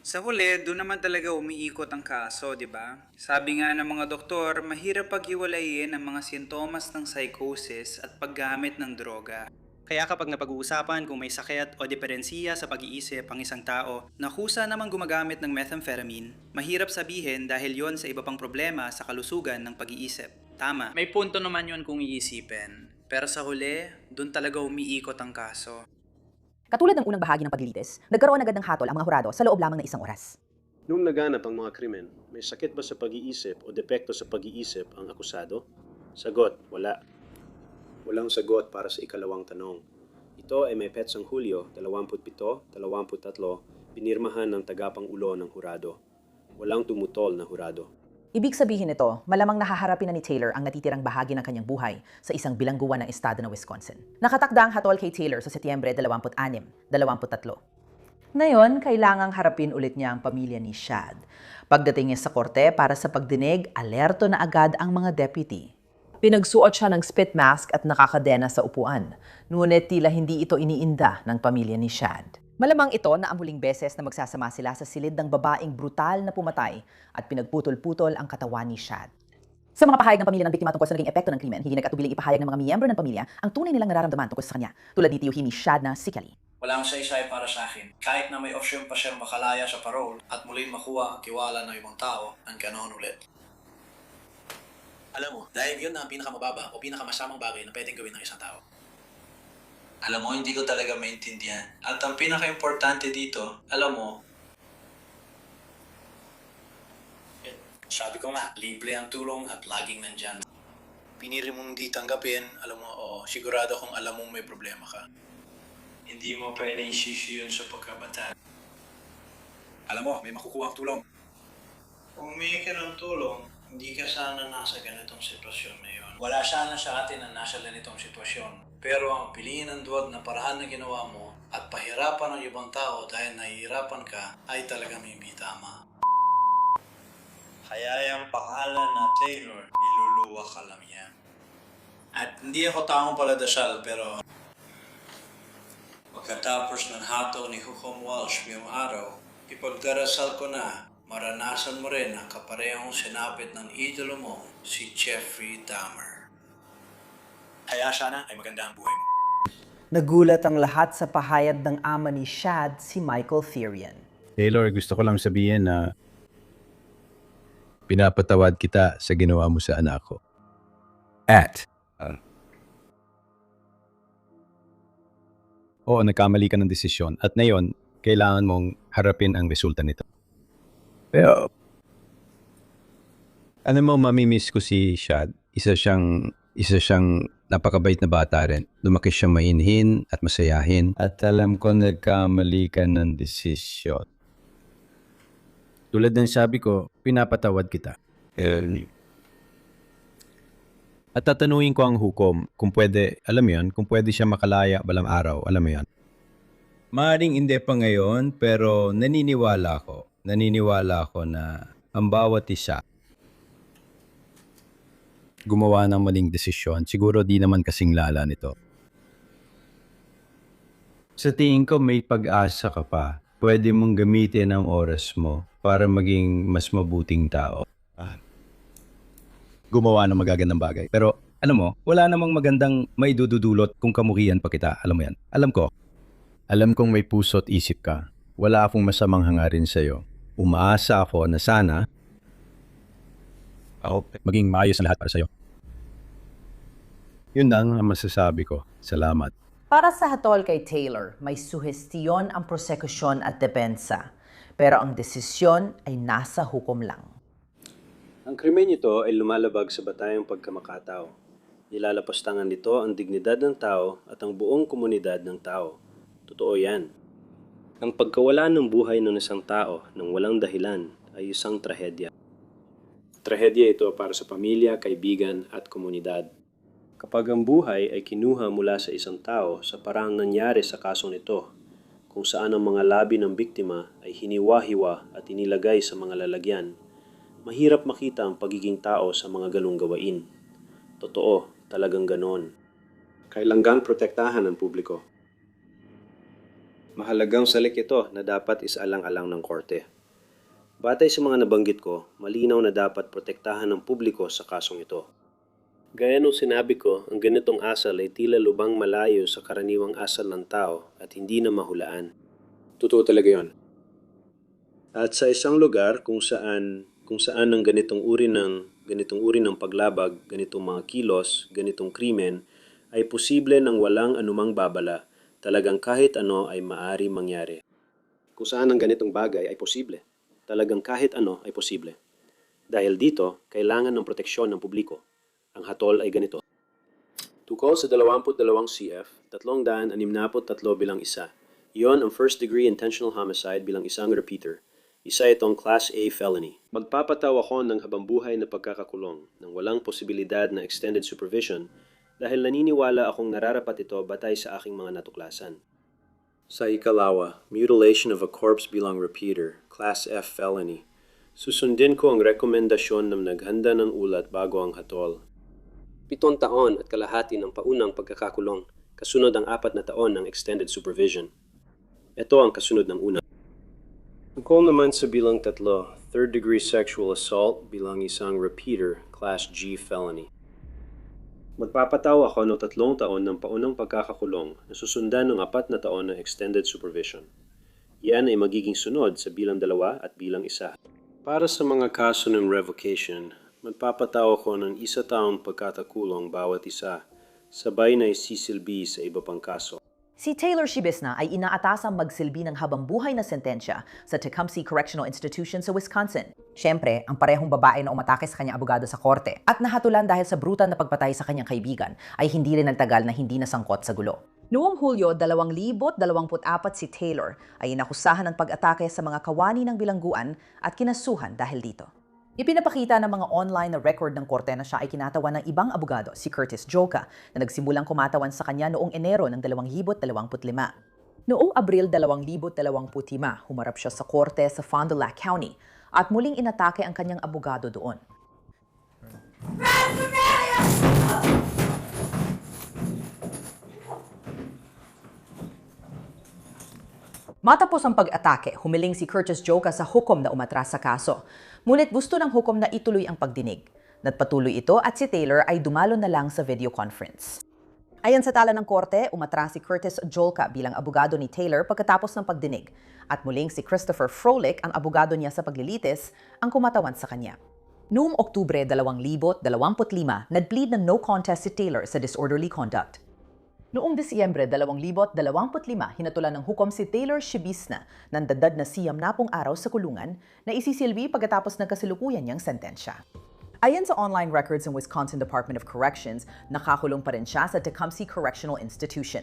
Sa huli, doon naman talaga umiikot ang kaso, di ba? Sabi nga ng mga doktor, mahirap paghiwalayin ang mga sintomas ng psychosis at paggamit ng droga. Kaya kapag napag-uusapan kung may sakit o diferensya sa pag-iisip ang isang tao na kusa naman gumagamit ng methamphetamine, mahirap sabihin dahil yon sa iba pang problema sa kalusugan ng pag-iisip. Tama, may punto naman yon kung iisipin. Pero sa huli, doon talaga umiikot ang kaso. Katulad ng unang bahagi ng paglilitis, nagkaroon agad ng hatol ang mga hurado sa loob lamang ng 1 oras. Nung naganap ang mga krimen, may sakit ba sa pag-iisip o depekto sa pag-iisip ang akusado? Sagot, wala. Walang sagot para sa ikalawang tanong. Ito ay may petsang Hulyo 27-23, pinirmahan ng tagapang-ulo ng hurado. Walang tumutol na hurado. Ibig sabihin nito, malamang nahaharapin na ni Taylor ang natitirang bahagi ng kanyang buhay sa isang bilangguan ng estado ng Wisconsin. Nakatakda ang hatol kay Taylor sa Setyembre 26, 23. Ngayon, kailangang harapin ulit niya ang pamilya ni Shad. Pagdating niya sa korte para sa pagdinig, alerto na agad ang mga deputy. Pinagsuot siya ng spit mask at nakakadena sa upuan. Ngunit tila hindi ito iniinda ng pamilya ni Shad. Malamang ito na ang huling beses na magsasama sila sa silid ng babaeng brutal na pumatay at pinagputol-putol ang katawan ni Shad. Sa mga pahayag ng pamilya ng biktima tungkol sa naging epekto ng krimen, hindi nagkatubiling ipahayag ng mga miyembro ng pamilya ang tunay nilang nararamdaman tungkol sa kanya, tulad ni tiyuhin ni Shad na si Kelly. Walang saysay para sa akin. Kahit na may opsyon pa siyang makalaya sa parole at muling makuha ang tiwala ng ibang tao, ang ganoon ulit. Alam mo, dahil yun ang pinakamababa o pinakamasamang bagay na pwedeng gawin ng isang tao. Alam mo, hindi ko talaga maintindihan. At ang pinaka-importante dito, alam mo, sabi ko nga, libre ang tulong at laging nandyan. Pinili mong di tanggapin, alam mo, oo, sigurado kung alam mong may problema ka. Hindi mo pwedeng isisi yun sa pagkabata. Alam mo, may makukuha ang tulong. Kung may ka ng tulong, hindi ka sana nasa ganitong sitwasyon ngayon. Wala sana sa atin na nasa ganitong sitwasyon. Pero ang piliin ng duwag na paraan na ginawa mo at pahirapan ng ibang tao dahil nahihirapan ka ay talagang hindi tama. Kaya yung pangalan na Taylor, iluluwa ka lang yan. At hindi ako taong paladasal pero pagkatapos ng hatol ni Hukom Walsh ngayong araw, ipagdarasal ko na maranasan mo rin ang kaparehong sinapit ng idolo mo, si Jeffrey Dahmer. Kaya sana ay maganda ang buhay mo. Nagulat ang lahat sa pahayag ng ama ni Shad, si Michael Therian. Taylor, gusto ko lang sabihin na pinapatawad kita sa ginawa mo sa anak ko. Oo, nagkamali ka ng desisyon at ngayon, kailangan mong harapin ang resulta nito. Pero, alam mo, mamimiss ko si Shad. Isa siyang napakabait na bata rin. Lumaki siyang mainhin at masayahin. At alam ko nagkamali ka ng desisyon. Tulad ng sabi ko, pinapatawad kita. At tatanungin ko ang hukom kung pwede, alam mo yun, kung pwede siya makalaya balang araw, alam mo yun. Maaring hindi pa ngayon, pero naniniwala ko na ang bawat isa gumawa ng maling desisyon, siguro di naman kasing lala nito. Sa tingin ko may pag-asa ka pa. Pwede mong gamitin ang oras mo para maging mas mabuting tao. Gumawa ng magagandang bagay. Pero alam mo, wala namang magandang may dududulot kung kamuhian pa kita. Alam mo yan. Alam ko. Alam kong may puso't isip ka. Wala akong masamang hangarin sa'yo. Umaasa ako na sana maging maayos ang lahat para sa'yo. Yun lang ang masasabi ko. Salamat. Para sa hatol kay Taylor, may suhestiyon ang prosekusyon at depensa. Pero ang desisyon ay nasa hukom lang. Ang krimen nito ay lumalabag sa batayang pagkamakatao. Nilalapastangan nito ang dignidad ng tao at ang buong komunidad ng tao. Totoo yan. Ang pagkawala ng buhay ng isang tao nang walang dahilan ay isang trahedya. Trahedya ito para sa pamilya, kaibigan at komunidad. Kapag ang buhay ay kinuha mula sa isang tao sa parang nangyari sa kasong ito, kung saan ang mga labi ng biktima ay hiniwa-hiwa at inilagay sa mga lalagyan, mahirap makita ang pagiging tao sa mga ganong gawain. Totoo, talagang ganon. Kailangan protektahan ng publiko. Mahalagang salik ito na dapat isaalang-alang ng korte. Batay sa mga nabanggit ko, malinaw na dapat protektahan ng publiko sa kasong ito. Gaya nung sinabi ko, ang ganitong asal ay tila lubang malayo sa karaniwang asal ng tao at hindi na mahulaan. Totoo talaga yon. At sa isang lugar kung saan ang ganitong uri ng paglabag, ganitong mga kilos, ganitong krimen, ay posible nang walang anumang babala, talagang kahit ano ay maaari mangyari. Kung saan ang ganitong bagay ay posible, talagang kahit ano ay posible. Dahil dito, kailangan ng proteksyon ng publiko. Ang hatol ay ganito. Tukol sa 22 CF, 363 bilang isa. Iyon ang first degree intentional homicide bilang isang repeater. Isa itong Class A felony. Magpapataw ako ng habambuhay na pagkakakulong ng walang posibilidad na extended supervision dahil naniniwala akong nararapat ito batay sa aking mga natuklasan. Sa ikalawa, mutilation of a corpse bilang repeater, Class F felony. Susundin ko ang rekomendasyon ng naghanda ng ulat bago ang hatol. 7 taon at kalahati ng paunang pagkakakulong, kasunod ang 4 na taon ng extended supervision. Ito ang kasunod ng una. Tungkol naman sa bilang 3, third-degree sexual assault bilang isang repeater, Class G felony. Magpapataw ako ng 3 taon ng paunang pagkakakulong na susundan ng 4 na taon ng extended supervision. Yan ay magiging sunod sa bilang 2 at bilang 1. Para sa mga kaso ng revocation, magpapataw ako ng 1 taong pagkakakulong bawat isa, sabay na isisilbi sa iba pang kaso. Si Taylor Shibisna ay inaatasang magsilbi ng habambuhay na sentensya sa Tecumseh Correctional Institution sa Wisconsin. Siyempre, ang parehong babae na umatake sa kanyang abogado sa korte at nahatulan dahil sa brutal na pagpatay sa kanyang kaibigan ay hindi rin nagtagal na hindi nasangkot sa gulo. Noong Hulyo 2024 si Taylor ay inakusahan ng pag-atake sa mga kawani ng bilangguan at kinasuhan dahil dito. Ipinapakita ng mga online na record ng korte na siya ay kinatawan ng ibang abogado, si Curtis Joka, na nagsimulang kumatawan sa kanya noong Enero ng 2025. Noong Abril 2025, humarap siya sa korte sa Fond du Lac County at muling inatake ang kanyang abogado doon. Matapos ang pag-atake, humiling si Curtis Joka sa hukom na umatras sa kaso. Ngunit gusto ng hukom na ituloy ang pagdinig. Nagpatuloy ito at si Taylor ay dumalo na lang sa video conference. Ayon sa tala ng korte, umatras si Curtis Joka bilang abogado ni Taylor pagkatapos ng pagdinig. At muling si Christopher Froelich, ang abogado niya sa paglilitis, ang kumatawan sa kanya. Noong Oktubre 2025, nag-plead ng no contest si Taylor sa disorderly conduct. Noong Disyembre 2025, hinatulan ng hukom si Taylor Shibisna ng dadad na 90 araw sa kulungan na isisilbi pagkatapos ng kasalukuyan niyang sentensya. Ayon sa online records ng Wisconsin Department of Corrections, nakakulong pa rin siya sa Tecumseh Correctional Institution.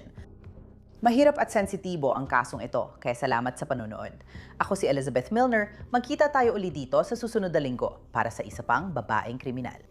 Mahirap at sensitibo ang kasong ito, kaya salamat sa panonood. Ako si Elizabeth Milner, magkita tayo uli dito sa susunod na linggo para sa isa pang babaeng kriminal.